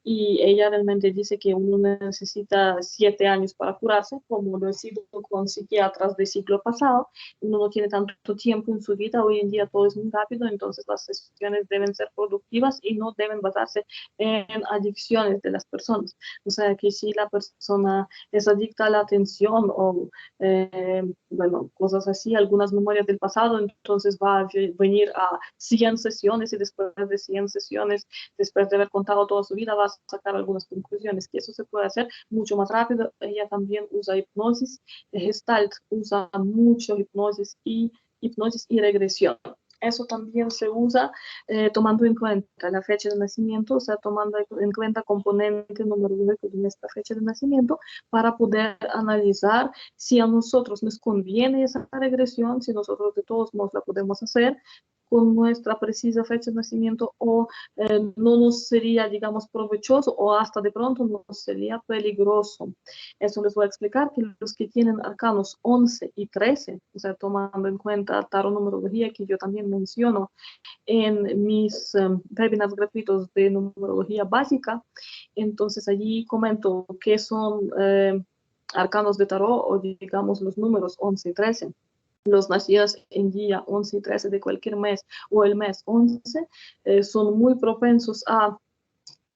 Y ella realmente dice que uno necesita 7 años para curarse, como lo he sido con psiquiatras del siglo pasado. Uno no tiene tanto tiempo en su vida, hoy en día todo es muy rápido, entonces las sesiones deben ser productivas y no deben basarse en adicciones de las personas. O sea, que si la persona es adicta a la atención o bueno, cosas así, algunas memorias del pasado, entonces va a venir a 100 sesiones y después de 100 sesiones, después de haber contado toda su vida, va a sacar algunas conclusiones, que eso se puede hacer mucho más rápido. Ella también usa hipnosis, Gestalt usa mucho hipnosis y regresión. Eso también se usa tomando en cuenta la fecha de nacimiento, o sea, tomando en cuenta componente número de nuestra fecha de nacimiento para poder analizar si a nosotros nos conviene esa regresión, si nosotros de todos modos la podemos hacer con nuestra precisa fecha de nacimiento o no nos sería, digamos, provechoso o hasta de pronto nos sería peligroso. Eso les voy a explicar que los que tienen arcanos 11 y 13, o sea, tomando en cuenta taronumerología que yo también menciono en mis webinars gratuitos de numerología básica, entonces allí comento qué son arcanos de tarot o digamos los números 11 y 13. Los nacidos en día 11 y 13 de cualquier mes o el mes 11 son muy propensos a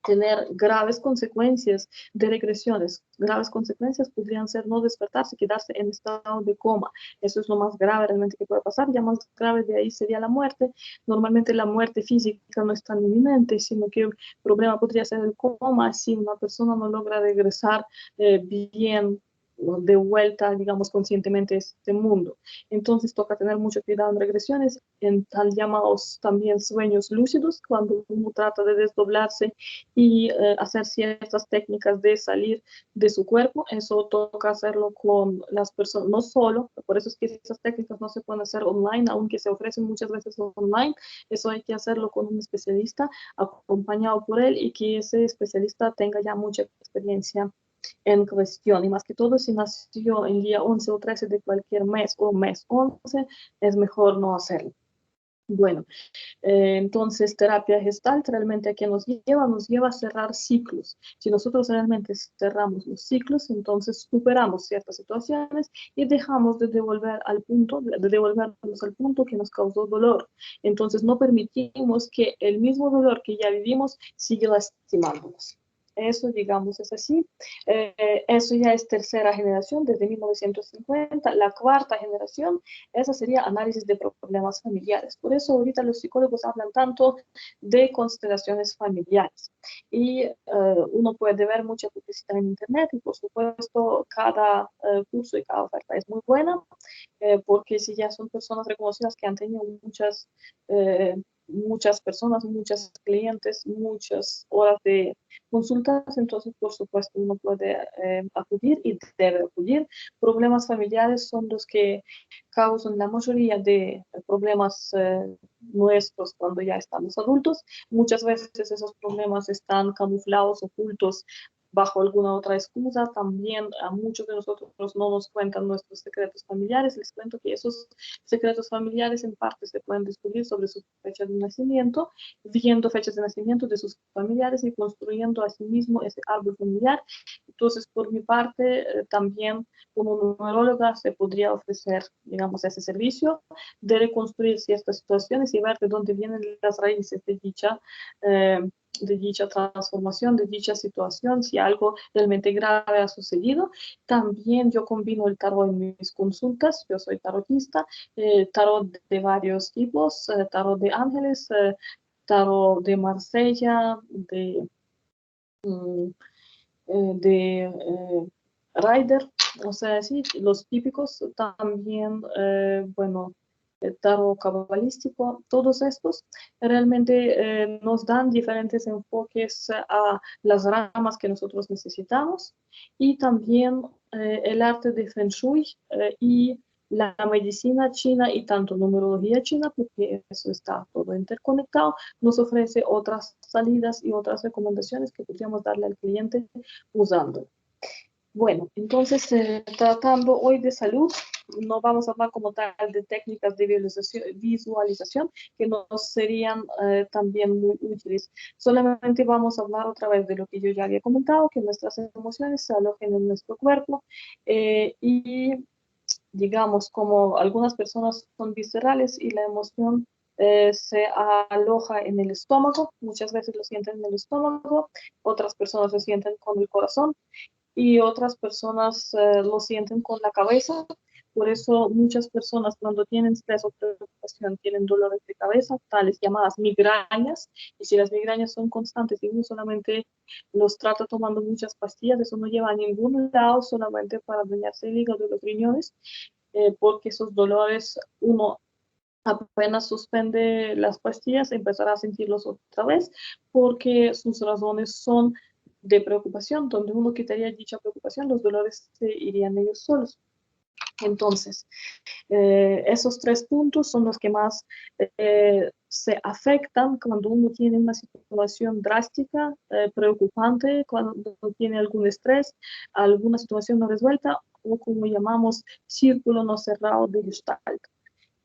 tener graves consecuencias de regresiones. Graves consecuencias podrían ser no despertarse, quedarse en estado de coma. Eso es lo más grave realmente que puede pasar. Ya más grave de ahí sería la muerte. Normalmente la muerte física no es tan inminente, sino que el problema podría ser el coma si una persona no logra regresar bien de vuelta, digamos, conscientemente a este mundo. Entonces toca tener mucho cuidado en regresiones, en tal llamados también sueños lúcidos, cuando uno trata de desdoblarse y hacer ciertas técnicas de salir de su cuerpo. Eso toca hacerlo con las personas, no solo, por eso es que esas técnicas no se pueden hacer online, aunque se ofrecen muchas veces online. Eso hay que hacerlo con un especialista, acompañado por él y que ese especialista tenga ya mucha experiencia en cuestión. Y más que todo, si nació el día 11 o 13 de cualquier mes o mes 11, es mejor no hacerlo. Bueno, entonces, terapia gestalt realmente a qué nos lleva a cerrar ciclos. Si nosotros realmente cerramos los ciclos, entonces superamos ciertas situaciones y dejamos de devolvernos al punto que nos causó dolor. Entonces, no permitimos que el mismo dolor que ya vivimos siga lastimándonos. Eso, digamos, es así. Eso ya es tercera generación, desde 1950. La cuarta generación, esa sería análisis de problemas familiares. Por eso ahorita los psicólogos hablan tanto de constelaciones familiares. Y uno puede ver mucha publicidad en internet y por supuesto cada curso y cada oferta es muy buena. porque si ya son personas reconocidas que han tenido muchas personas, muchos clientes, muchas horas de consultas, entonces por supuesto uno puede acudir y debe acudir. Problemas familiares son los que causan la mayoría de problemas nuestros cuando ya estamos adultos. Muchas veces esos problemas están camuflados, ocultos bajo alguna otra excusa. También a muchos de nosotros no nos cuentan nuestros secretos familiares. Les cuento que esos secretos familiares en parte se pueden descubrir sobre su fecha de nacimiento, viendo fechas de nacimiento de sus familiares y construyendo a sí mismo ese árbol familiar. Entonces, por mi parte, también como numeróloga se podría ofrecer, digamos, ese servicio de reconstruir ciertas situaciones y ver de dónde vienen las raíces eh, de dicha transformación, de dicha situación, si algo realmente grave ha sucedido. También yo combino el tarot en mis consultas, yo soy tarotista, tarot de varios tipos, tarot de ángeles, tarot de Marsella, mm, de Rider, o sea, sí, los típicos, también, bueno, el tarot cabalístico, todos estos realmente nos dan diferentes enfoques a las ramas que nosotros necesitamos y también el arte de Feng Shui y la medicina china y tanto numerología china, porque eso está todo interconectado, nos ofrece otras salidas y otras recomendaciones que podríamos darle al cliente usando. Bueno, entonces tratando hoy de salud, no vamos a hablar como tal de técnicas de visualización que nos serían también muy útiles. Solamente vamos a hablar otra vez de lo que yo ya había comentado, que nuestras emociones se alojen en nuestro cuerpo y digamos como algunas personas son viscerales y la emoción se aloja en el estómago, muchas veces lo sienten en el estómago, otras personas lo sienten con el corazón y otras personas lo sienten con la cabeza. Por eso muchas personas cuando tienen estrés o preocupación tienen dolores de cabeza, tales llamadas migrañas, y si las migrañas son constantes y uno solamente los trata tomando muchas pastillas, eso no lleva a ningún lado, solamente para dañarse el hígado y los riñones, porque esos dolores uno apenas suspende las pastillas, empezará a sentirlos otra vez, porque sus razones son de preocupación. Donde uno quitaría dicha preocupación, los dolores se irían ellos solos. Entonces, esos tres puntos son los que más se afectan cuando uno tiene una situación drástica, preocupante, cuando tiene algún estrés, alguna situación no resuelta o como llamamos círculo no cerrado de Gestalt.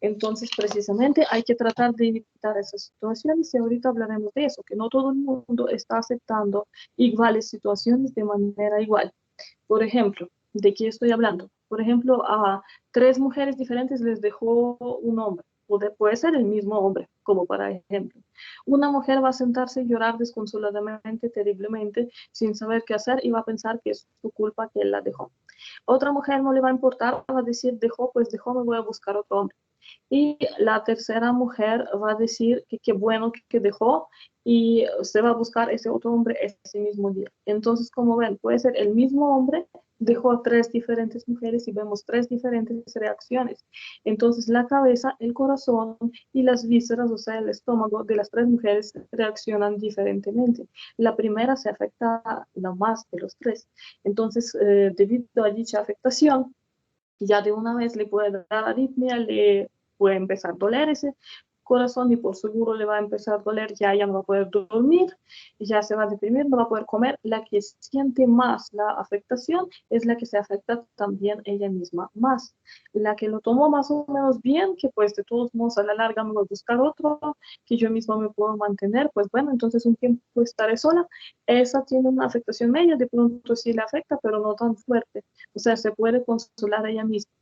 Entonces, precisamente hay que tratar de evitar esas situaciones y ahorita hablaremos de eso, que no todo el mundo está aceptando iguales situaciones de manera igual. Por ejemplo, ¿de qué estoy hablando? Por ejemplo, a tres mujeres diferentes les dejó un hombre, puede ser el mismo hombre, como para ejemplo. Una mujer va a sentarse y llorar desconsoladamente, terriblemente, sin saber qué hacer y va a pensar que es su culpa que él la dejó. Otra mujer no le va a importar, va a decir, dejó, pues dejó, me voy a buscar otro hombre. Y la tercera mujer va a decir que qué bueno que dejó y se va a buscar ese otro hombre ese mismo día. Entonces, como ven, puede ser el mismo hombre, dejó a tres diferentes mujeres y vemos tres diferentes reacciones. Entonces, la cabeza, el corazón y las vísceras, o sea, el estómago de las tres mujeres reaccionan diferentemente. La primera se afecta la más de los tres. Entonces, debido a dicha afectación, ya de una vez le puede dar aritmia, le puede empezar a doler ese corazón y por seguro le va a empezar a doler, ya no va a poder dormir, ya se va a deprimir, no va a poder comer. La que siente más la afectación es la que se afecta también ella misma más. La que lo tomó más o menos bien, que pues de todos modos a la larga me voy a buscar otro, que yo misma me puedo mantener, pues bueno, entonces un tiempo estaré sola. Esa tiene una afectación media, de pronto sí le afecta, pero no tan fuerte. O sea, se puede consolar a ella misma.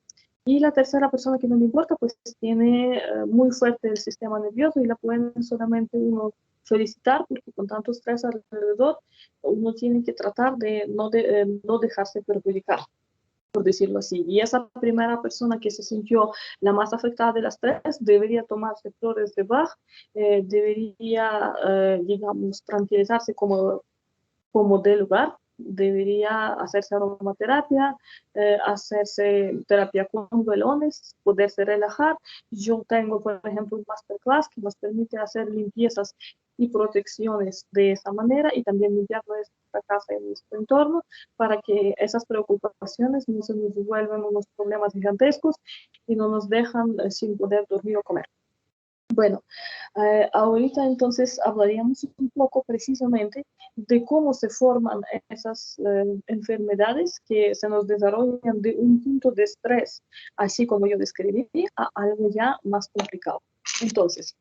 Y la tercera persona que no le importa, pues tiene muy fuerte el sistema nervioso y la pueden solamente uno felicitar porque con tanto estrés alrededor, uno tiene que tratar de no dejarse perjudicar, por decirlo así. Y esa primera persona que se sintió la más afectada de las tres debería tomarse flores de Bach, debería, digamos, tranquilizarse como de lugar debería hacerse aromaterapia, hacerse terapia con velones, poderse relajar. Yo tengo, por ejemplo, un masterclass que nos permite hacer limpiezas y protecciones de esa manera y también limpiar nuestra casa y nuestro entorno para que esas preocupaciones no se nos vuelvan unos problemas gigantescos y no nos dejan sin poder dormir o comer. Bueno, ahorita entonces hablaríamos un poco precisamente de cómo se forman esas enfermedades que se nos desarrollan de un punto de estrés, así como yo describí, a algo ya más complicado. Entonces,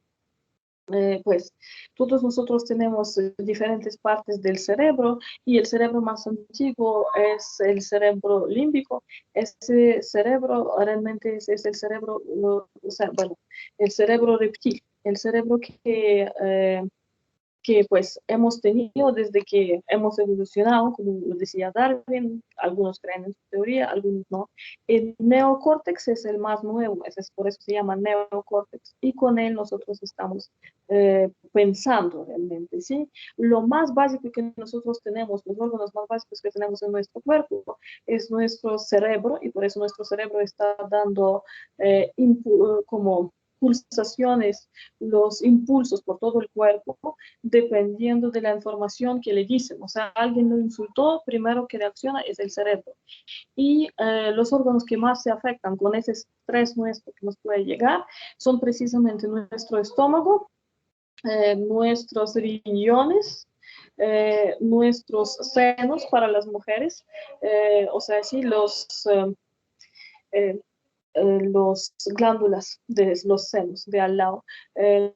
pues todos nosotros tenemos diferentes partes del cerebro y el cerebro más antiguo es el cerebro límbico. Ese cerebro realmente es el cerebro, o sea, bueno, el cerebro reptil, el cerebro que pues hemos tenido desde que hemos evolucionado, como lo decía Darwin, algunos creen en su teoría, algunos no. El neocórtex es el más nuevo, por eso se llama neocórtex, y con él nosotros estamos pensando realmente, ¿sí? Lo más básico que nosotros tenemos, los órganos más básicos que tenemos en nuestro cuerpo, es nuestro cerebro, y por eso nuestro cerebro está dando como pulsaciones, los impulsos por todo el cuerpo, dependiendo de la información que le dicen. O sea, alguien lo insultó, primero que reacciona es el cerebro. Y los órganos que más se afectan con ese estrés nuestro que nos puede llegar son precisamente nuestro estómago, nuestros riñones, nuestros senos para las mujeres, o sea, sí, eh, los glándulas de los senos de al lado,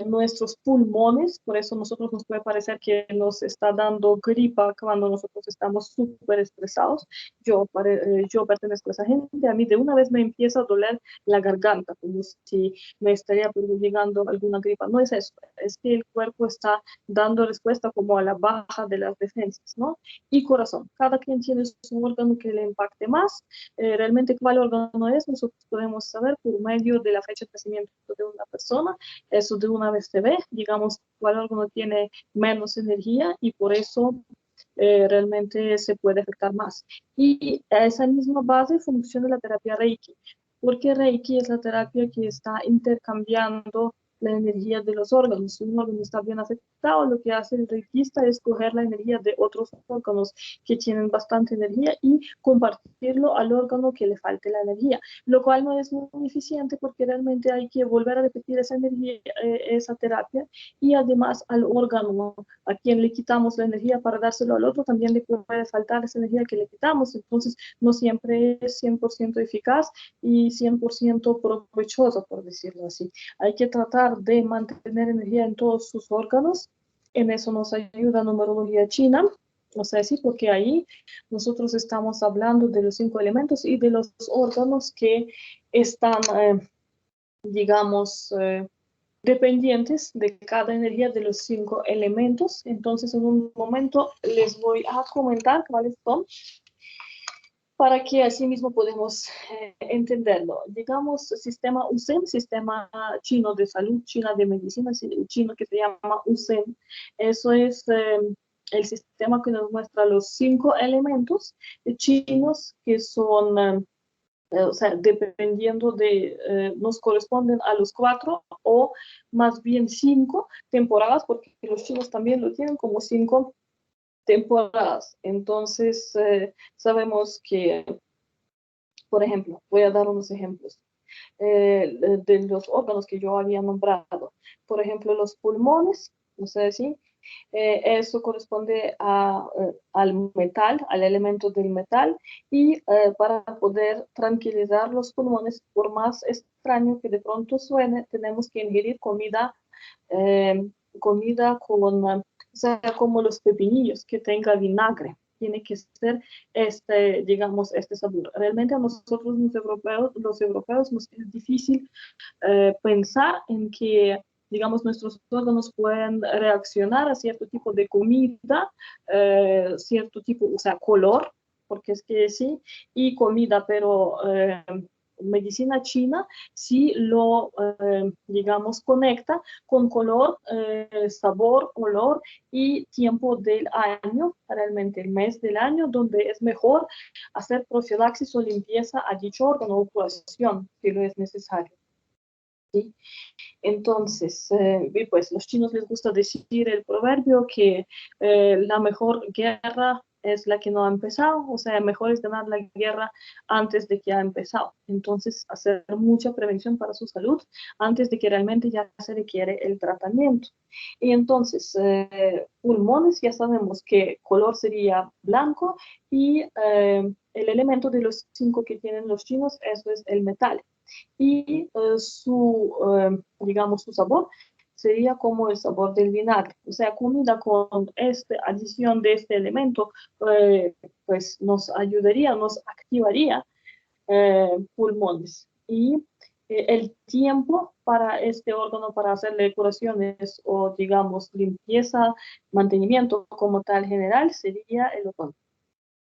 nuestros pulmones, por eso nosotros nos puede parecer que nos está dando gripa cuando nosotros estamos súper estresados. Yo pertenezco a esa gente, a mí de una vez me empieza a doler la garganta, como si me estaría llegando alguna gripa. No es eso, es que el cuerpo está dando respuesta como a la baja de las defensas, ¿no? Y corazón, cada quien tiene su órgano que le impacte más. Realmente cuál órgano es, nosotros podemos saber por medio de la fecha de nacimiento de una persona, eso de una vez se ve, digamos cuál órgano tiene menos energía y por eso realmente se puede afectar más. Y a esa misma base funciona la terapia Reiki, porque Reiki es la terapia que está intercambiando la energía de los órganos. Si un órgano está bien afectado, lo que hace el reikista es coger la energía de otros órganos que tienen bastante energía y compartirlo al órgano que le falte la energía, lo cual no es muy eficiente porque realmente hay que volver a repetir esa energía, esa terapia, y además al órgano a quien le quitamos la energía para dárselo al otro, también le puede faltar esa energía que le quitamos, entonces no siempre es 100% eficaz y 100% provechoso, por decirlo así. Hay que tratar de mantener energía en todos sus órganos, en eso nos ayuda numerología china, o sea, sí, porque ahí nosotros estamos hablando de los 5 elementos y de los órganos que están, digamos, dependientes de cada energía de los 5 elementos. Entonces, en un momento les voy a comentar cuáles son para que así mismo podemos entenderlo. Digamos, sistema USEN, sistema chino de salud, china de medicina, chino que se llama USEN. Eso es el sistema que nos muestra los 5 elementos chinos que son o sea, dependiendo nos corresponden a los 4 o más bien 5 temporadas, porque los chinos también lo tienen como 5 temporadas. Entonces, sabemos que, por ejemplo, voy a dar unos ejemplos de los órganos que yo había nombrado. Por ejemplo, los pulmones, no sé si eso corresponde al metal, al elemento del metal, y para poder tranquilizar los pulmones, por más extraño que de pronto suene, tenemos que ingerir eh, comida o sea, como los pepinillos, que tenga vinagre. Tiene que ser digamos, este sabor. Realmente a nosotros los europeos nos es difícil pensar en que, digamos, nuestros órganos pueden reaccionar a cierto tipo de comida, cierto tipo, o sea, color, porque es que sí, y comida, pero medicina china sí lo, digamos, conecta con color, sabor, olor y tiempo del año, realmente el mes del año, donde es mejor hacer profilaxis o limpieza a dicho órgano o curación, si lo es necesario. ¿Sí? Entonces, y pues los chinos les gusta decir el proverbio que la mejor guerra es la que no ha empezado, o sea, mejor es ganar la guerra antes de que ha empezado. Entonces, hacer mucha prevención para su salud antes de que realmente ya se requiere el tratamiento. Y entonces, pulmones, ya sabemos que color sería blanco y el elemento de los 5 que tienen los chinos, eso es el metal y digamos, su sabor sería como el sabor del vinagre. O sea, comida con esta adición de este elemento, pues nos ayudaría, nos activaría pulmones. Y el tiempo para este órgano, para hacerle curaciones o, digamos, limpieza, mantenimiento como tal general, sería el otoño.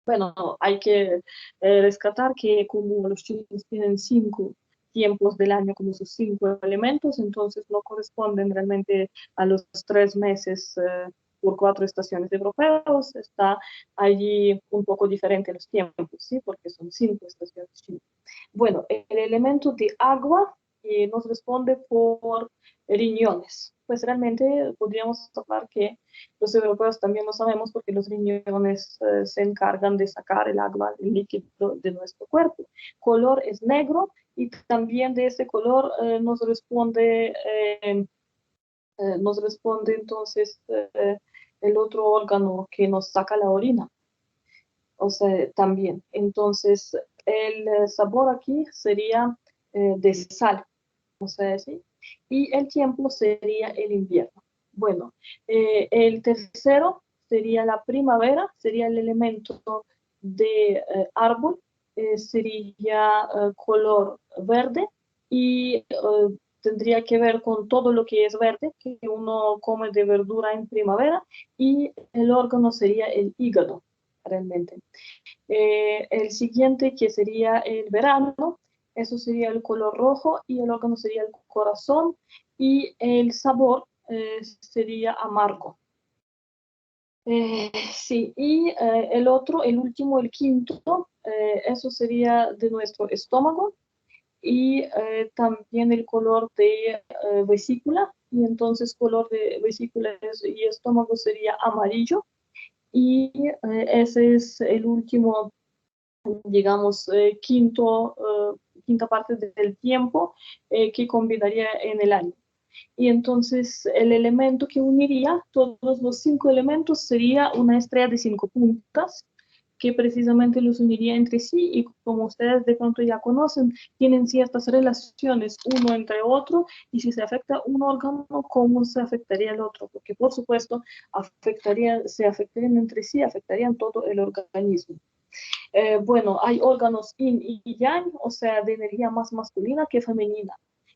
Bueno, hay que rescatar que como los chinos tienen 5 tiempos del año como sus 5 elementos, entonces no corresponden realmente a los 3 meses por 4 estaciones europeos. Está allí un poco diferente los tiempos, ¿sí? Porque son 5 estaciones chinas. Bueno, el elemento de agua nos responde por riñones. Pues realmente podríamos hablar que los europeos también lo sabemos porque los riñones se encargan de sacar el agua, el líquido de nuestro cuerpo. Color es negro y también de ese color nos responde entonces el otro órgano que nos saca la orina. O sea, también. Entonces, el sabor aquí sería de sal, o sea, ¿sí? Y el tiempo sería el invierno. Bueno, el tercero sería la primavera, sería el elemento de árbol, sería color verde y tendría que ver con todo lo que es verde, que uno come de verdura en primavera, y el órgano sería el hígado, realmente. El siguiente, que sería el verano, eso sería el color rojo y el órgano sería el corazón y el sabor sería amargo. Sí, y el otro, el último, el quinto, eso sería de nuestro estómago y también el color de vesícula, y entonces color de vesícula y estómago sería amarillo, y ese es el último, digamos, quinta parte del tiempo que combinaría en el año. Y entonces el elemento que uniría todos los 5 elementos sería una estrella de 5 puntas que precisamente los uniría entre sí y como ustedes de pronto ya conocen, tienen ciertas relaciones uno entre otro y si se afecta un órgano, ¿cómo se afectaría el otro? Porque por supuesto se afectarían entre sí, afectarían todo el organismo. Bueno, hay órganos yin y yang, o sea, de energía más masculina que femenina.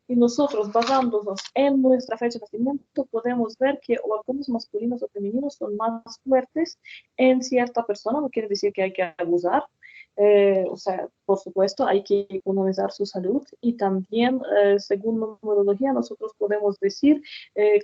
Y nosotros, basándonos en nuestra fecha de nacimiento, podemos ver que órganos masculinos o femeninos son más fuertes en cierta persona, no quiere decir que hay que abusar. O sea, por supuesto, hay que economizar su salud y también, según numerología, nosotros podemos decir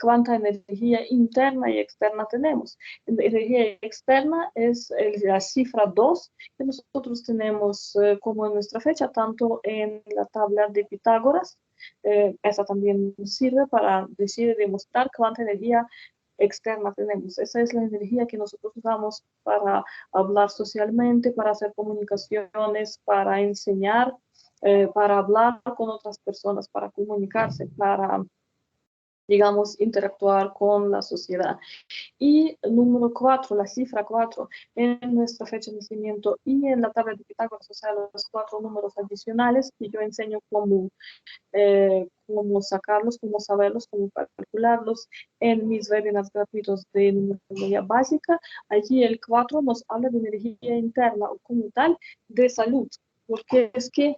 cuánta energía interna y externa tenemos. La energía externa es la cifra 2 que nosotros tenemos como en nuestra fecha, tanto en la tabla de Pitágoras. Esa también sirve para decir y demostrar cuánta energía externa tenemos. Esa es la energía que nosotros usamos para hablar socialmente, para hacer comunicaciones, para enseñar, para hablar con otras personas, para comunicarse, para, digamos, interactuar con la sociedad. Y número 4, la cifra 4, en nuestra fecha de nacimiento y en la tabla de Pitágoras, o sea, los 4 números adicionales que yo enseño cómo sacarlos, cómo saberlos, cómo calcularlos en mis webinars gratuitos de numerología básica. Allí el 4 nos habla de energía interna o como tal de salud, porque es que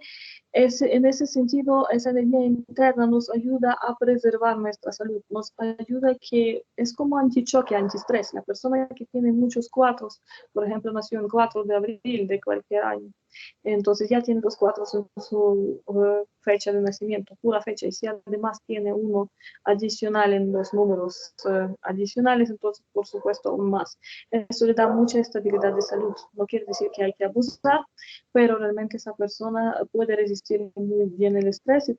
En ese sentido, esa energía interna nos ayuda a preservar nuestra salud, nos ayuda que es como antichoque, antiestrés. La persona que tiene muchos cuatros, por ejemplo, nació el 4 de abril de cualquier año, entonces ya tiene los cuatro en su fecha de nacimiento, pura fecha, y si además tiene uno adicional en los números adicionales, entonces por supuesto aún más. Eso le da mucha estabilidad de salud. No quiere decir que hay que abusar, pero realmente esa persona puede resistir muy bien el estrés y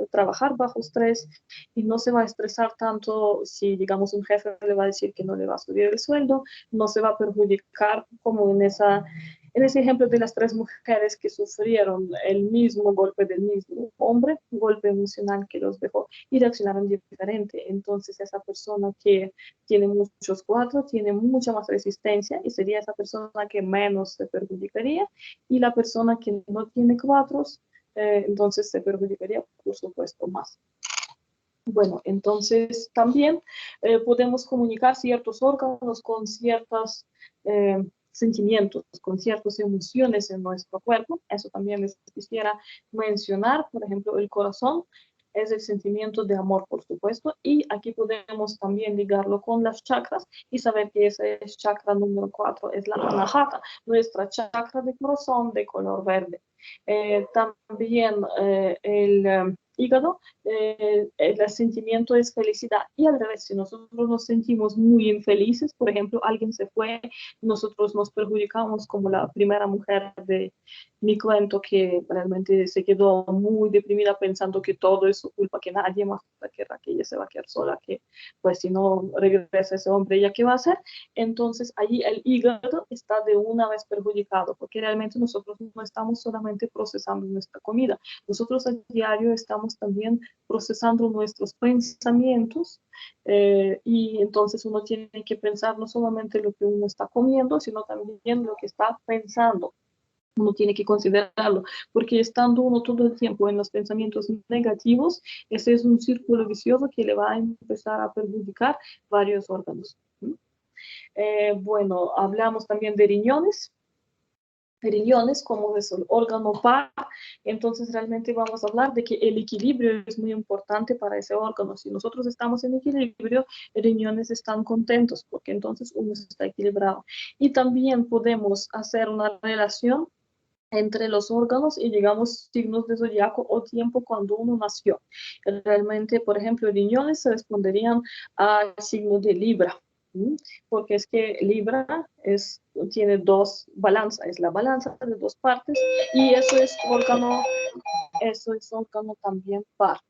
trabajar bajo estrés y no se va a estresar tanto si, digamos, un jefe le va a decir que no le va a subir el sueldo, no se va a perjudicar como en ese ejemplo de las tres mujeres que sufrieron el mismo golpe del mismo hombre, un golpe emocional que los dejó y reaccionaron diferente. Entonces esa persona que tiene muchos cuatro tiene mucha más resistencia y sería esa persona que menos se perjudicaría y la persona que no tiene cuatros, entonces se perjudicaría, por supuesto, más. Bueno, entonces también podemos comunicar ciertos órganos con ciertos sentimientos, con ciertas emociones en nuestro cuerpo. Eso también les quisiera mencionar. Por ejemplo, el corazón es el sentimiento de amor, por supuesto, y aquí podemos también ligarlo con las chakras y saber que ese es chakra número 4, es la anahata, nuestra chakra de corazón de color verde. También el hígado, el sentimiento es felicidad. Y al revés, si nosotros nos sentimos muy infelices, por ejemplo, alguien se fue, nosotros nos perjudicamos como la primera mujer de mi cuento que realmente se quedó muy deprimida pensando que todo es su culpa, que nadie más la querrá, que ella se va a quedar sola, que pues si no regresa ese hombre, ¿ella qué va a hacer? Entonces allí el hígado está de una vez perjudicado, porque realmente nosotros no estamos solamente procesando nuestra comida, nosotros a diario estamos también procesando nuestros pensamientos y entonces uno tiene que pensar no solamente lo que uno está comiendo, sino también lo que está pensando. Uno tiene que considerarlo, porque estando uno todo el tiempo en los pensamientos negativos, ese es un círculo vicioso que le va a empezar a perjudicar varios órganos. Bueno, hablamos también de riñones como es el órgano par, entonces realmente vamos a hablar de que el equilibrio es muy importante para ese órgano. Si nosotros estamos en equilibrio, los riñones están contentos porque entonces uno está equilibrado. Y también podemos hacer una relación entre los órganos y digamos signos de zodiaco o tiempo cuando uno nació. Realmente, por ejemplo, riñones se responderían al signo de Libra, ¿sí? Porque es que Libra tiene dos balanzas, es la balanza de dos partes y eso es órgano también par.